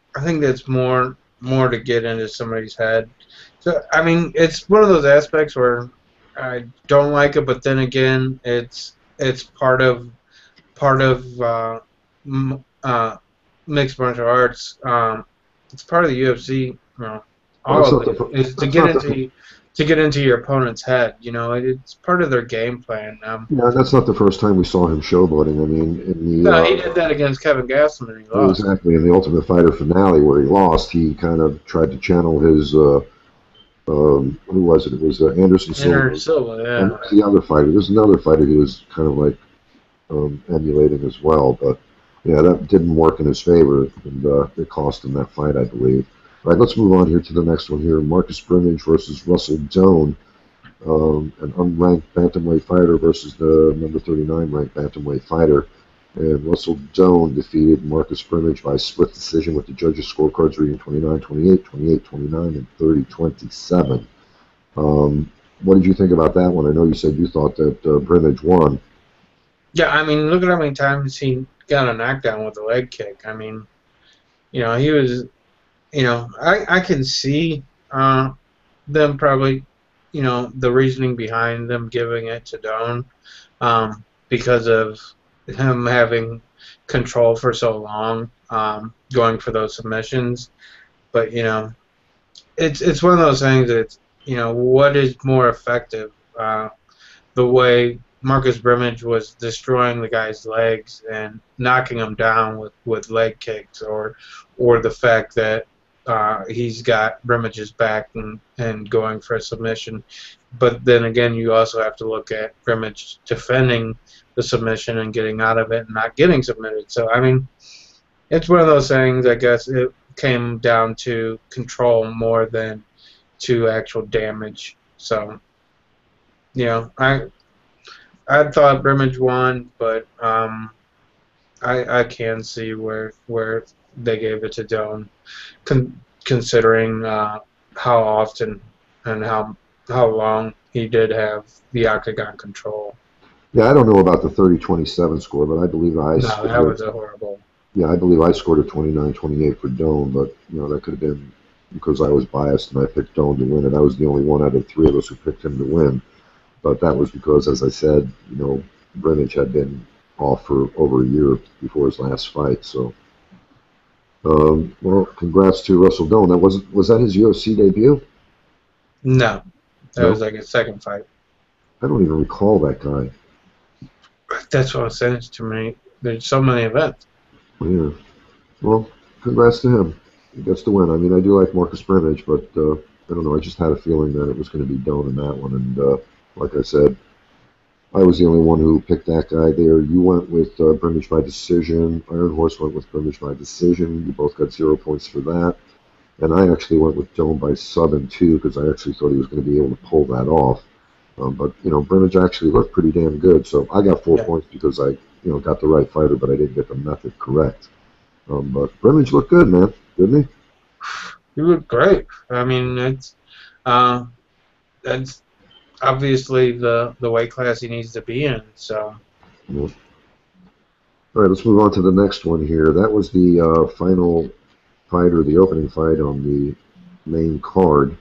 that's more to get into somebody's head. So I mean, it's one of those aspects where I don't like it, but then again, it's part of m- mixed martial arts. It's part of the UFC. well, that's All not of it the is that's not the to get into your opponent's head. It's part of their game plan. yeah, that's not the first time we saw him showboating. I mean, in the No, he did that against Kevin Gastelum and he lost. exactly in the Ultimate Fighter finale where he lost, he kind of tried to channel his who was it? It was Anderson Inner Silva. Silva, And yeah. who's the other fighter? There's another fighter he was kind of like emulating as well, but yeah, that didn't work in his favor, and it cost him that fight, I believe. All right, let's move on here to the next one here. Marcus Brimage versus Russell Doane, an unranked bantamweight fighter versus the number 39 ranked bantamweight fighter. And Russell Doane defeated Marcus Brimage by split decision with the judges' scorecards reading 29-28, 28-29, and 30-27. What did you think about that one? I know you said you thought that Brimage won. Yeah, I mean, look at how many times he got a knockdown with a leg kick. I mean, he was, I can see them probably, the reasoning behind them giving it to Doan, because of him having control for so long, going for those submissions. But, it's one of those things that, what is more effective? The way Marcus Brimage was destroying the guy's legs and knocking him down with leg kicks, or the fact that he's got Brimage's back and going for a submission. But then again, you also have to look at Brimage defending the submission and getting out of it and not getting submitted. So, I mean, it's one of those things, I guess it came down to control more than to actual damage. So, I thought Brimage won, but I can see where they gave it to Doan, considering how often and how long he did have the octagon control. Yeah, I don't know about the 30-27 score, but I believe I No, that scored. was a horrible. Yeah, I believe I scored a 29-28 for Doan, but that could have been because I was biased and I picked Doan to win, and I was the only one out of three of us who picked him to win. But that was because, as I said, Brimage had been off for over a year before his last fight. So, well, congrats to Russell Doan. That was that his UFC debut? No, that was No, like a second fight. I don't even recall that guy. That's what was saying to me. There's so many events. Yeah. Well, congrats to him. He gets the win. I mean, I do like Marcus Brimage, but I don't know. I just had a feeling that it was going to be Doan in that one. And like I said, I was the only one who picked that guy there. You went with Brimage by decision. Iron Horse went with Brimage by decision. You both got 0 points for that. And I actually went with Doan by sub and two because I actually thought he was going to be able to pull that off. But Brimage actually looked pretty damn good. So I got 4 points because I got the right fighter, but I didn't get the method correct. But Brimage looked good, man, didn't he? You look great. I mean, uh, that's obviously the weight class he needs to be in. So. Yeah. All right, let's move on to the next one here. That was the final fight, or the opening fight on the main card.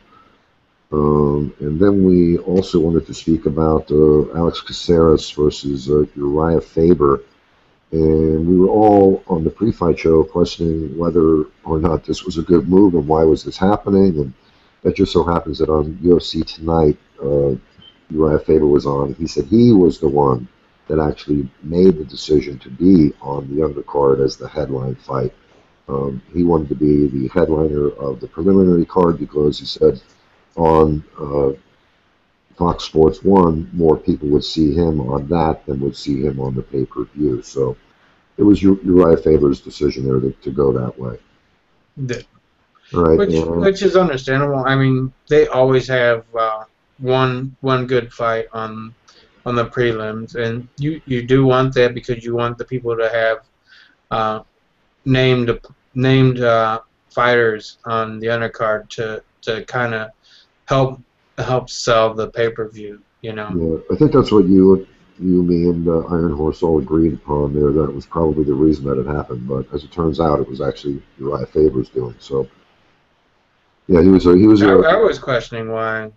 And then we also wanted to speak about Alex Caceres versus Uriah Faber. And we were all on the pre-fight show questioning whether or not this was a good move and why was this happening. And that just so happens that on UFC Tonight, Uriah Faber was on. He said he was the one that actually made the decision to be on the undercard as the headline fight. He wanted to be the headliner of the preliminary card because he said on Fox Sports 1, more people would see him on that than would see him on the pay-per-view. So it was Uriah Faber's decision there to go that way. All right, Which is understandable. I mean, they always have one good fight on the prelims, and you do want that because you want the people to have named fighters on the undercard to kind of help sell the pay-per-view. You know. Yeah, I think that's what me, and Iron Horse all agreed upon there. That it was probably the reason that it happened. But as it turns out, it was actually Uriah Faber's doing. So yeah, I was questioning why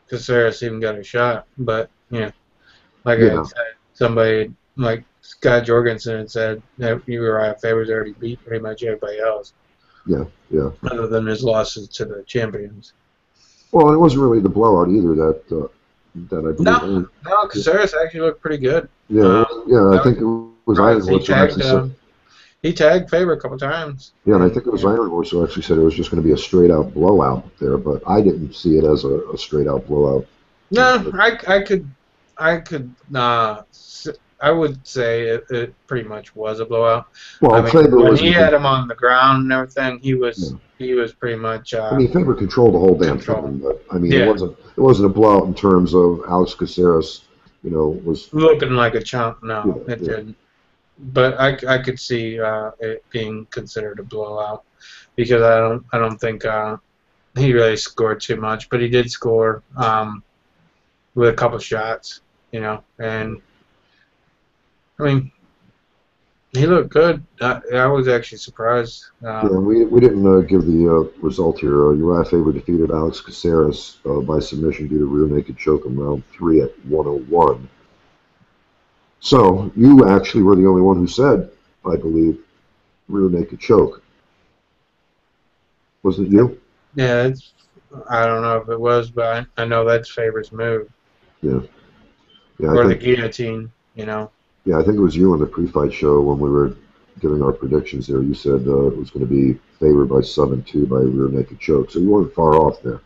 Caceres even got a shot, but like I yeah, had said, somebody like Scott Jorgensen had said that Uriah Faber's already beat pretty much everybody else, yeah, yeah. other than his losses to the champions. Well, it wasn't really the blowout either that I believe. No, Caceres actually looked pretty good. Yeah, I think it was Iron Horse who actually said. He tagged Faber a couple times. Yeah, and I think it was Iron Horse who actually said it was just going to be a straight-out blowout there, but I didn't see it as a straight-out blowout. No, I would say it pretty much was a blowout. Well, I mean, Faber when he had him on the ground and everything, he was pretty much. I mean, Faber controlled the whole damn thing, but I mean, it wasn't a blowout in terms of Alex Caceres, was looking like a chump. No, yeah, it didn't. But I could see it being considered a blowout because I don't think he really scored too much, but he did score with a couple shots, and I mean he looked good. I was actually surprised. Yeah, we didn't give the result here. Uriah Faber defeated Alex Caceres by submission due to rear naked choke in round 3 at 101. So you actually were the only one who said, I believe, rear naked choke. Wasn't it you? Yeah, I don't know if it was, but I know that's Faber's move. Yeah. Or the guillotine, Yeah, I think it was you on the pre-fight show when we were giving our predictions there. You said it was going to be Faber by 7-2 by rear naked choke. So you weren't far off there.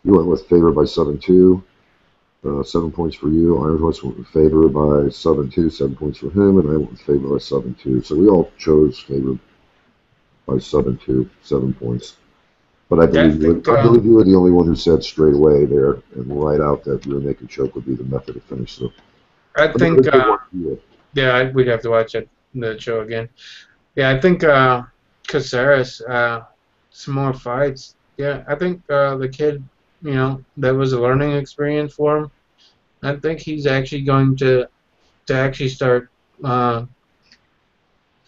You went with Faber by 7-2. 7 points for you. Iron Horse went with Faber by 7-2, 7 points for him, and I went with Faber by 7-2. So we all chose Faber by 7-2, 7 points. But I believe you were the only one who said straight away there and right out that rear naked choke would be the method to finish. So I think, we'd have to watch the show again. Yeah, I think Caceres, some more fights. Yeah, I think the kid, that was a learning experience for him. I think he's actually going to actually start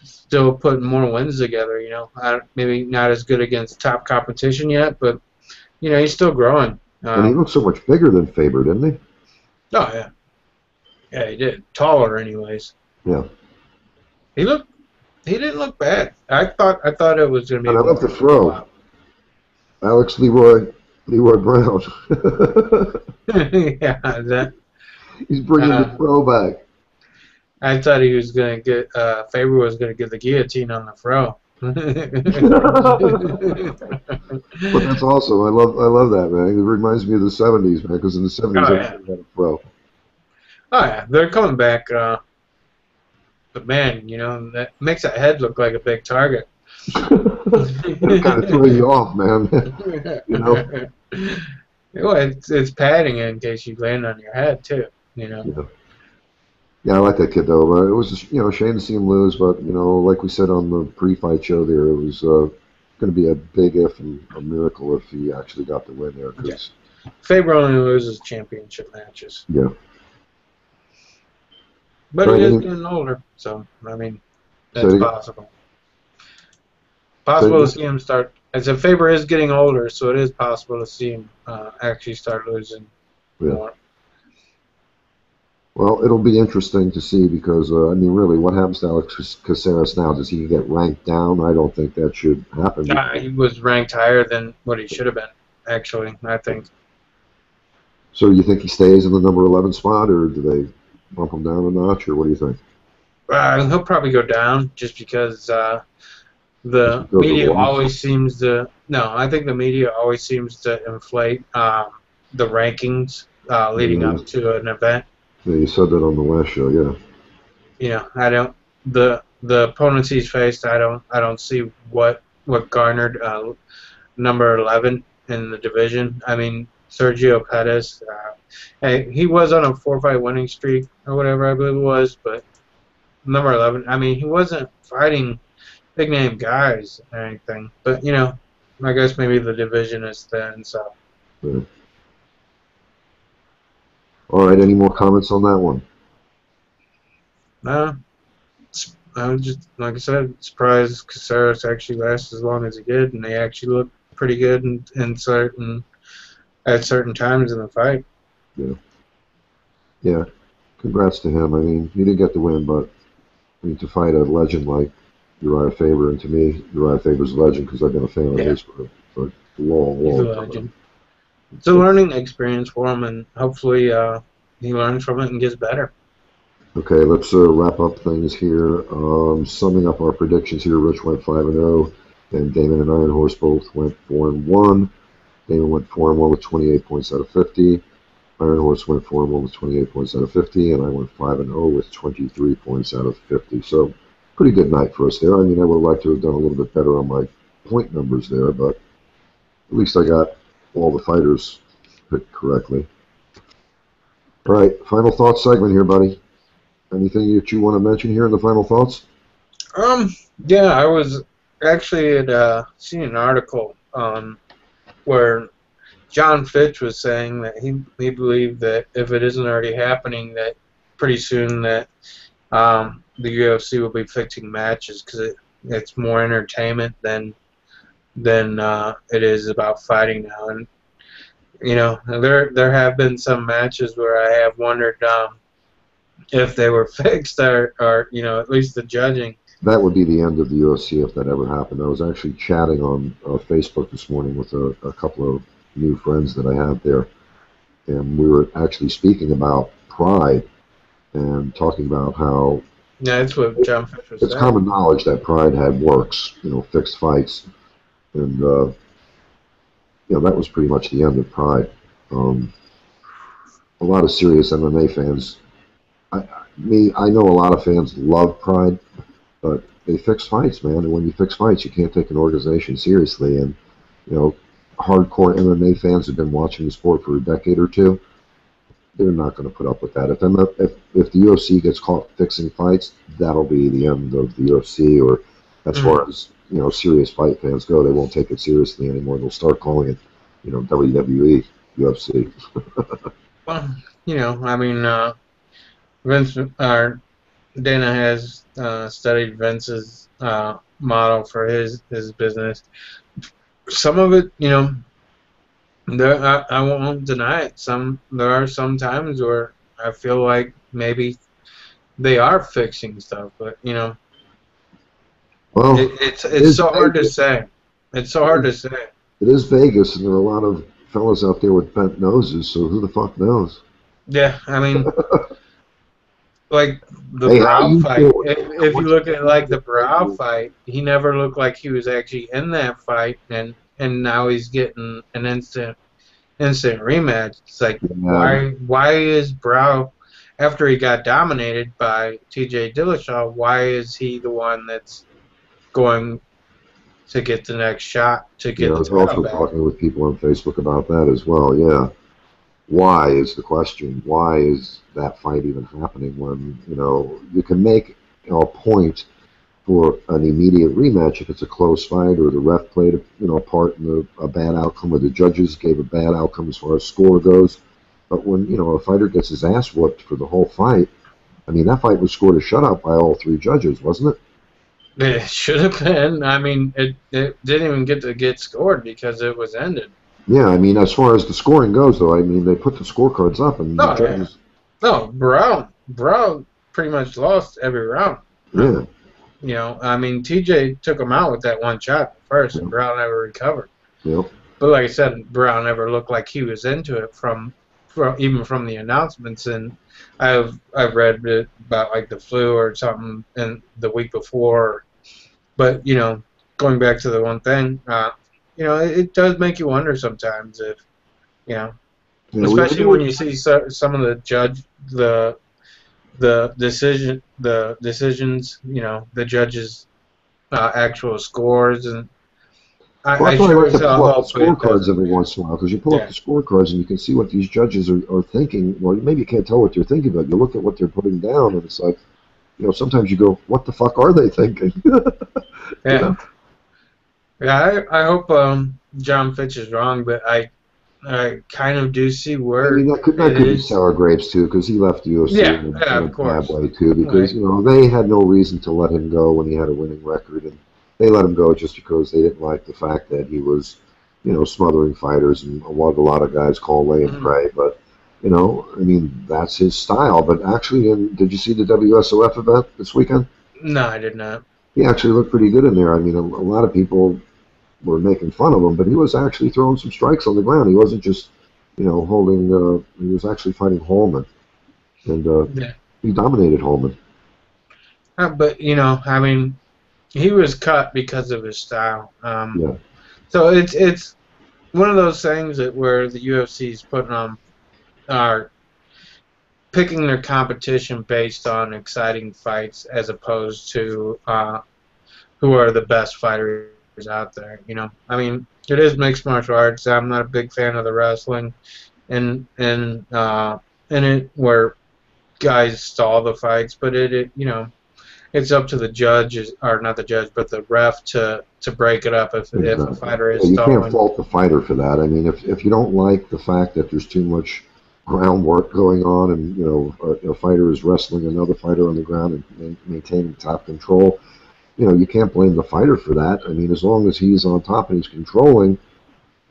still putting more wins together. Maybe not as good against top competition yet, but he's still growing. And he looked so much bigger than Faber, didn't he? Oh yeah, yeah, he did. Taller, anyways. Yeah. He didn't look bad. I thought it was going to be. And I love the throw. Alex Leroy Brown. Yeah, he's bringing the throw back. I thought he was going to get Faber was going to get the guillotine on the throw. But that's awesome. I love that, man. It reminds me of the 70s, man, because in the 70s everybody had a throw. Oh yeah, they're coming back. But man, that makes that head look like a big target. It kind of threw you off, man. Well, it's padding in case you land on your head too. Yeah, I like that kid though. It was a shame to see him lose, but like we said on the pre-fight show, there it was going to be a big if and a miracle if he actually got the win there. Cause, Faber only loses championship matches. Yeah. But he is getting older, so I mean that's possible. Possible to see him start. As if Faber is getting older, so it is possible to see him actually start losing more. Well, it'll be interesting to see because, I mean, really, what happens to Alex Caceres now? Does he get ranked down? I don't think that should happen. He was ranked higher than what he should have been, actually, I think. So you think he stays in the number 11 spot, or do they bump him down a notch, or what do you think? He'll probably go down just because the media always seems to... No, I think the media always seems to inflate the rankings leading up to an event. Yeah, you said that on the last show, yeah. I don't. The opponents he's faced, I don't see what garnered number 11 in the division. I mean, Sergio Pettis, he was on a 4-fight winning streak or whatever I believe it was, but number 11. I mean, he wasn't fighting big name guys or anything. But you know, I guess maybe the division is thin. So Yeah. All right, any more comments on that one? no, I was just like I said, surprised Caceres actually lasted as long as he did, and they actually looked pretty good in certain at certain times in the fight. Yeah. Yeah. Congrats to him. I mean, he didn't get the win, but I mean, to fight a legend like Uriah Faber, and to me, Uriah Faber's a legend because I've been a fan of Yeah, his for a long, he's a long time. legend. It's a learning experience for him, and hopefully he learns from it and gets better. Okay, let's wrap up things here. Summing up our predictions here, Rich went 5-0, and Damon and Iron Horse both went 4-1. Damon went 4-1 with 28 points out of 50. Iron Horse went 4-1 with 28 points out of 50, and I went 5-0 with 23 points out of 50. So, pretty good night for us there. I mean, I would have liked to have done a little bit better on my point numbers there, but at least I got all the fighters picked correctly. All right, final thoughts segment here, buddy. Anything that you want to mention here in the final thoughts? Yeah, I was actually at seen an article where John Fitch was saying that he believed that if it isn't already happening, that pretty soon that the UFC will be fixing matches because it's more entertainment than it is about fighting now. And you know, there have been some matches where I have wondered if they were fixed or you know, at least the judging. That would be the end of the UFC if that ever happened. I was actually chatting on Facebook this morning with a couple of new friends that I have there, and we were actually speaking about Pride and talking about how Yeah, that's what John Fitch was it's saying. common knowledge that Pride had works, you know, fixed fights, and you know, that was pretty much the end of Pride. A lot of serious MMA fans, I know a lot of fans love Pride, but they fix fights, man. And when you fix fights, you can't take an organization seriously. And you know, hardcore MMA fans have been watching the sport for a decade or two. They're not going to put up with that. If the UFC gets caught fixing fights, that'll be the end of the UFC. Or as far as you know, serious fight fans go, they won't take it seriously anymore. They'll start calling it, you know, WWE, UFC. Well, you know, I mean, Vince Dana has studied Vince's model for his business. Some of it, you know, I won't deny it. There are some times where I feel like maybe they are fixing stuff, but you know, Well, it's so hard to say. It's so hard to say. It is Vegas, and there are a lot of fellas out there with bent noses. So who the fuck knows? Yeah, I mean, like the Hey, Brow fight. If you look at like the Brow fight, he never looked like he was actually in that fight, and now he's getting an instant rematch. It's like why is Brow, after he got dominated by T.J. Dillashaw, why is he the one that's going to get the next shot to get I the was title also back? talking with people on Facebook about that as well. Yeah, why is the question? Why is that fight even happening when you know you can make a point for an immediate rematch if it's a close fight or the ref played a part in a bad outcome or the judges gave a bad outcome as far as score goes. But when a fighter gets his ass whooped for the whole fight, I mean that fight was scored a shutout by all three judges, wasn't it? It should have been. I mean, it didn't even get scored because it was ended. Yeah, I mean, as far as the scoring goes, though, I mean, they put the scorecards up, and the judges. No, Brown pretty much lost every round. Yeah. You know, I mean, TJ took him out with that one shot first, and Brown never recovered. Yep. But like I said, Brown never looked like he was into it from even from the announcements. And I've read about like the flu or something in the week before. But you know, going back to the one thing, you know, it does make you wonder sometimes if, you know, especially when you see some of the decisions, you know, the judges' actual scores, and I sure like to pull up the scorecards every once in a while, because you pull up the scorecards and you can see what these judges are thinking. Well, maybe you can't tell what they're thinking, but you look at what they're putting down, and it's like, sometimes you go, what the fuck are they thinking? Yeah. Yeah, I hope John Fitch is wrong, but I kind of do see I where mean, that could it be is. sour grapes too, because he left the UFC Yeah, in yeah, a of bad course. way too, because Right. they had no reason to let him go when he had a winning record, and they let him go just because they didn't like the fact that he was, smothering fighters and what a lot of guys call lay and Mhm. pray. But I mean, that's his style. But actually, did you see the WSOF event this weekend? No, I did not. He actually looked pretty good in there. I mean, a lot of people were making fun of him, but he was actually throwing some strikes on the ground. He wasn't just, holding. He was actually fighting Holman, and Yeah. he dominated Holman. But I mean, he was cut because of his style. Yeah, So it's one of those things that where the UFC is putting on are picking their competition based on exciting fights as opposed to who are the best fighters out there. I mean, it is mixed martial arts. I'm not a big fan of the wrestling and it where guys stall the fights, but it's up to the judge or not the judge, but the ref to break it up if a exactly. fighter is Yeah, you can't stalling. fault the fighter for that. I mean, if you don't like the fact that there's too much groundwork going on, and a fighter is wrestling another fighter on the ground and maintaining top control, you can't blame the fighter for that. I mean, as long as he's on top and he's controlling,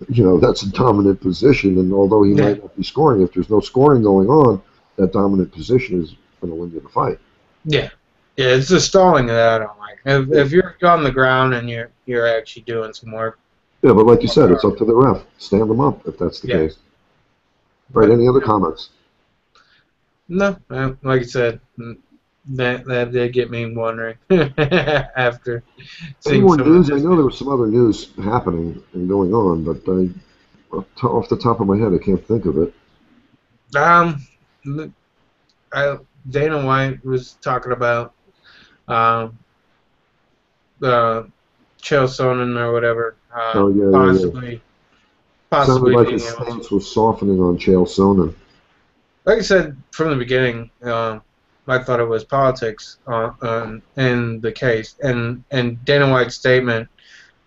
that's a dominant position. And although he Yeah, might not be scoring, if there's no scoring going on, that dominant position is going to win you the fight. yeah, yeah. It's the stalling that I don't like. Yeah. If you're on the ground and you're actually doing some work. Yeah, but like you said, it's up to the ref. Stand them up if that's the Yeah, case. All right, but any other comments? no, like I said, that did get me wondering after Any seeing more some of news? I this know there news. was some other news happening and going on, but off the top of my head, I can't think of it. Um, I, Dana White was talking about um, uh, Chael Sonnen or whatever, Oh, yeah, yeah, yeah. Sounded possibly like being his able to. stance was softening on Chael Sonnen. Like I said from the beginning, I thought it was politics in the case, and Dana White's statement,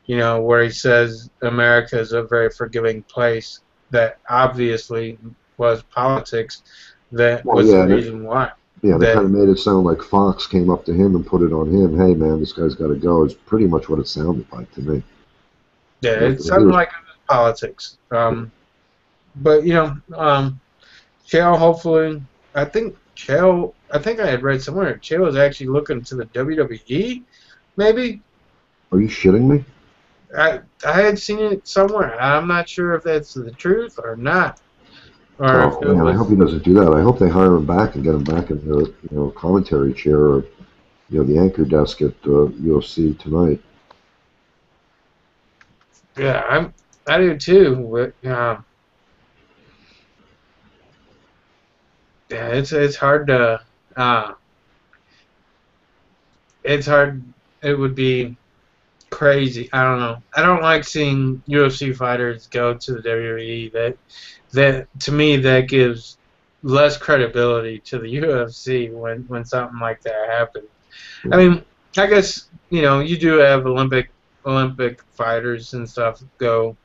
where he says America is a very forgiving place, that obviously was politics. That Well, was the yeah, reason why. they That kind of made it sound like Fox came up to him and put it on him. Hey, man, this guy's got to go. It's pretty much what it sounded like to me. yeah, But it he sounded was, like it was politics. But Chael, hopefully, I think I had read somewhere Chael is actually looking to the WWE, maybe. are you shitting me? I had seen it somewhere. I'm not sure if that's the truth or not, or if Oh it man, I hope was. he doesn't do that. I hope they hire him back and get him back in the commentary chair or the anchor desk at UFC tonight. Yeah, I do too. But yeah, it's hard to. Uh, it's hard. It would be crazy. I don't know. I don't like seeing UFC fighters go to the WWE. That to me that gives less credibility to the UFC when something like that happens. I Yeah. mean, I guess you do have Olympic fighters and stuff go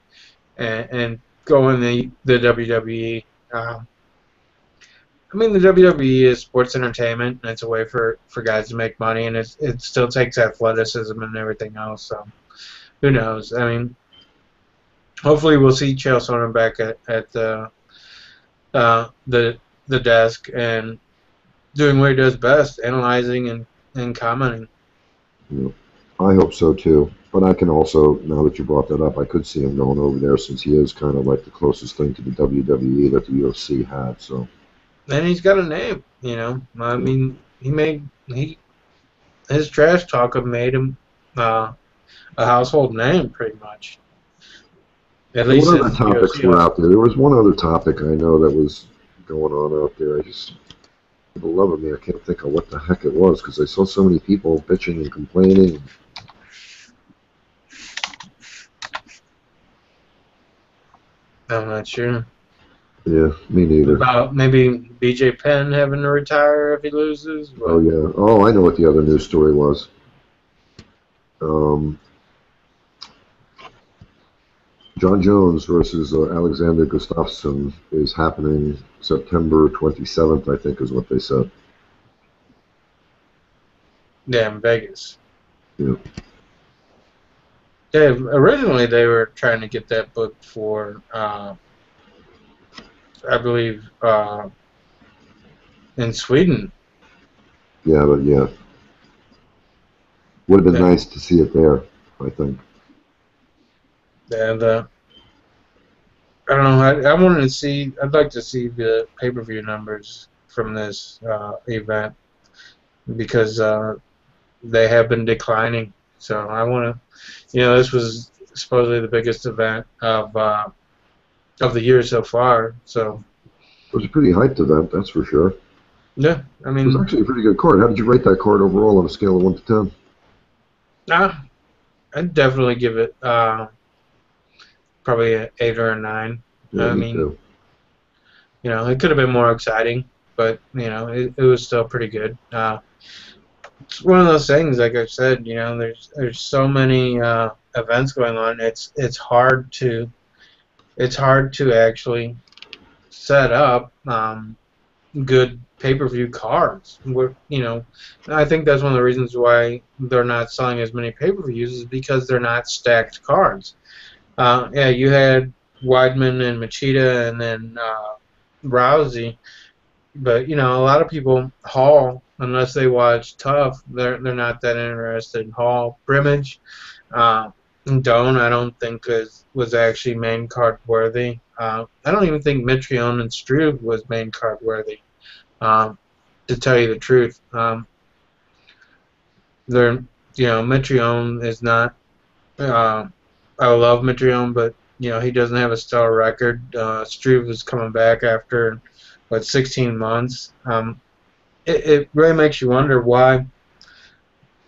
and go in the WWE. I mean, the WWE is sports entertainment, and it's a way for guys to make money, and it still takes athleticism and everything else. So who knows? I mean, hopefully we'll see Chael Sonnen back at uh, the the desk and doing what he does best, analyzing and commenting. Yeah. I hope so too. But I can also, now that you brought that up, I could see him going over there since he is kind of like the closest thing to the WWE that the UFC had. So, And he's got a name. I yeah. mean, he his trash talk have made him uh, a household name pretty much, at So least what in other the topics UFC. were out there? There was one other topic I know that was going on out there. For the love of me, I can't think of what the heck it was because I saw so many people bitching and complaining. I'm not sure. Yeah, me neither. About maybe BJ Penn having to retire if he loses. Oh But yeah. Oh, I know what the other news story was. Um, John Jones versus Alexander Gustafsson is happening September 27th, I think, is what they said. yeah, in Vegas. Yeah. Yeah, originally they were trying to get that booked for, I believe, in Sweden. Yeah, but yeah, would have been And nice to see it there, I think. and I don't know. I wanted to see. I'd like to see the pay-per-view numbers from this event because they have been declining. So I want to. This was supposedly the biggest event of the year so far. So It was a pretty hyped event, that's for sure. It yeah, I was mean, actually a pretty good card. How did you rate that card overall on a scale of 1 to 10? nah, I'd definitely give it probably an 8 or a 9. Yeah, I me mean, too. it could have been more exciting, but it was still pretty good. It's one of those things, like I said, there's so many events going on. It's hard to actually set up good pay-per-view cards. I think that's one of the reasons why they're not selling as many pay-per-views is because they're not stacked cards. Yeah, you had Weidman and Machida, and then Rousey. But a lot of people Hall, unless they watch Tough, they're not that interested in Hall. Brimage, uh, Doan, I don't think was actually main card worthy. I don't even think Mitrione and Struve was main card worthy. To tell you the truth, they're Mitrione is not. Uh, I love Mitrione, but he doesn't have a stellar record. Struve is coming back after 16 months. It really makes you wonder why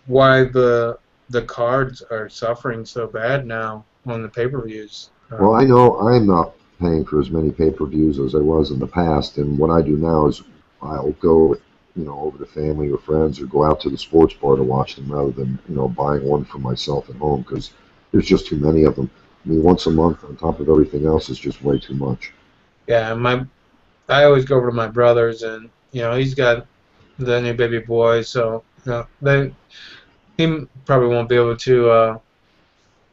the cards are suffering so bad now on the pay-per-views. Well, I know I'm not paying for as many pay-per-views as I was in the past, and what I do now is I'll go with, over to family or friends or go out to the sports bar to watch them rather than, buying one for myself at home because there's just too many of them. I mean, once a month on top of everything else is just way too much. Yeah, I always go over to my brother's, and he's got the new baby boy, so he probably won't be able to.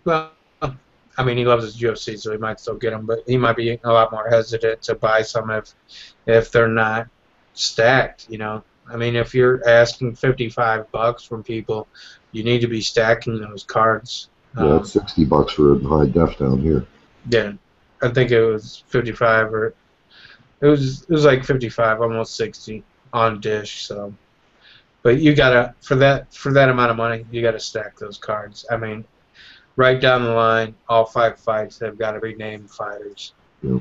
Well, I mean, he loves his UFC, so he might still get them, but he might be a lot more hesitant to buy some if they're not stacked. I mean, if you're asking $55 from people, you need to be stacking those cards. Yeah, it's $60 for a high def down here. Yeah, I think it was 55 or it was like 55, almost 60 on Dish. So, but you gotta for that amount of money, you gotta stack those cards. I mean, right down the line, all 5 fights have got to be named fighters. Yeah.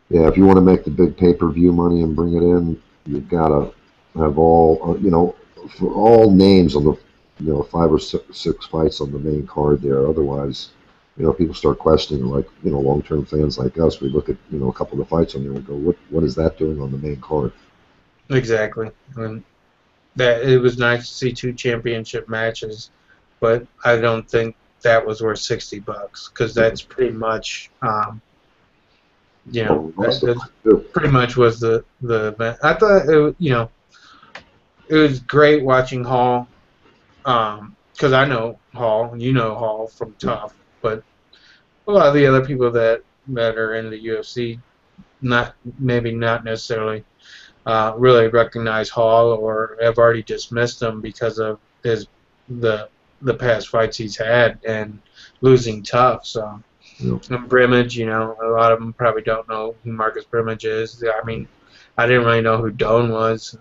Yeah, if you want to make the big pay-per-view money and bring it in, you've got to have all, for all names on the, 5 or 6 fights on the main card there. Otherwise, people start questioning, like, long-term fans like us, we look at, a couple of fights on there and go, what is that doing on the main card? Exactly. And that it was nice to see 2 championship matches, but I don't think that was worth $60 because that's pretty much, that pretty much was the event. I thought it was great watching Hall, because I know Hall, and you know Hall from Tough, but a lot of the other people that are in the UFC, maybe not necessarily really recognize Hall or have already dismissed him because of the past fights he's had and losing Tough. So. Yeah. And Brimage, a lot of them probably don't know who Marcus Brimage is. I mean, I didn't really know who Doan was.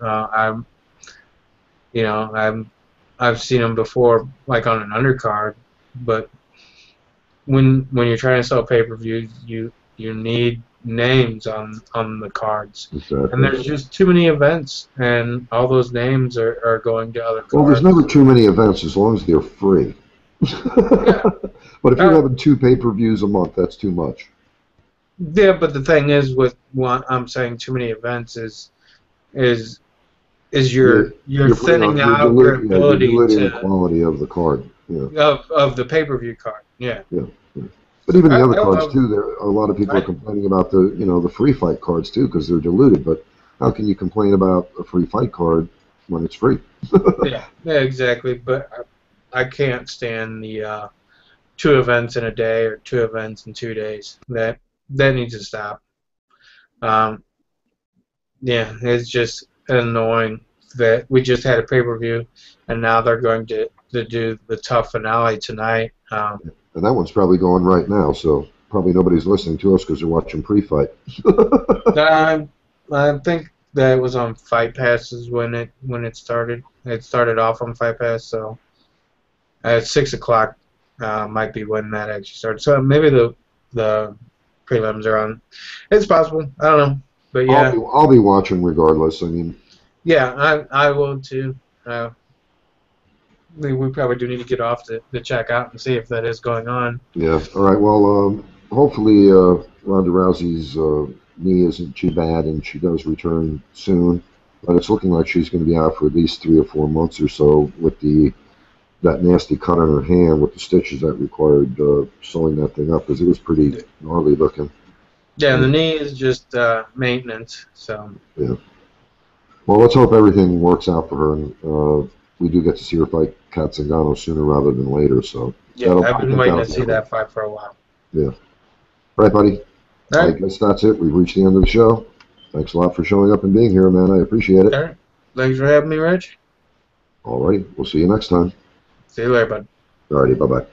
I've seen him before, like on an undercard, but when you're trying to sell pay-per-views, you need names on the cards, Exactly. and there's just too many events, and all those names are going to other cards. Well, there's never too many events as long as they're free. Yeah. But if you're having 2 pay-per-views a month, that's too much. Yeah, but the thing is, with what I'm saying, too many events is You're you're putting thinning on you're out your dilute yeah you're ability diluting the to quality of the card. Yeah, of the pay-per-view card. Yeah. yeah, yeah. But even the other cards I, too. There a lot of people are I, complaining about the free fight cards too because they're diluted. But how can you complain about a free fight card when it's free? yeah, exactly. But I can't stand the 2 events in a day or 2 events in 2 days. That needs to stop. Um, yeah, it's just annoying that we just had a pay-per-view, and now they're going to do the tough finale tonight. And that one's probably going right now, so probably nobody's listening to us because they're watching pre-fight. I, I think that was on Fight Passes when it started. It started off on Fight Pass, so at 6 o'clock might be when that actually started. So maybe the prelims are on. It's possible. I don't know, but yeah, I'll be watching regardless. I mean, yeah, I will too. Uh, we probably do need to get off to check out and see if that is going on. yeah. All right. Well, hopefully Ronda Rousey's knee isn't too bad, and she does return soon. But it's looking like she's going to be out for at least 3 or 4 months or so with that nasty cut on her hand with the stitches that required sewing that thing up because it was pretty gnarly looking. Yeah, and the And, knee is just maintenance. So yeah. Well, let's hope everything works out for her, and we do get to see her fight Kat Zingano sooner rather than later. So yeah, I've I been think waiting that'll to be see good. that fight for a while. Yeah. All right, buddy. All I right, guess that's it. We've reached the end of the show. Thanks a lot for showing up and being here, man. I appreciate it. all right. Thanks for having me, Rich. All righty. We'll see you next time. See you later, bud. All righty. Bye-bye.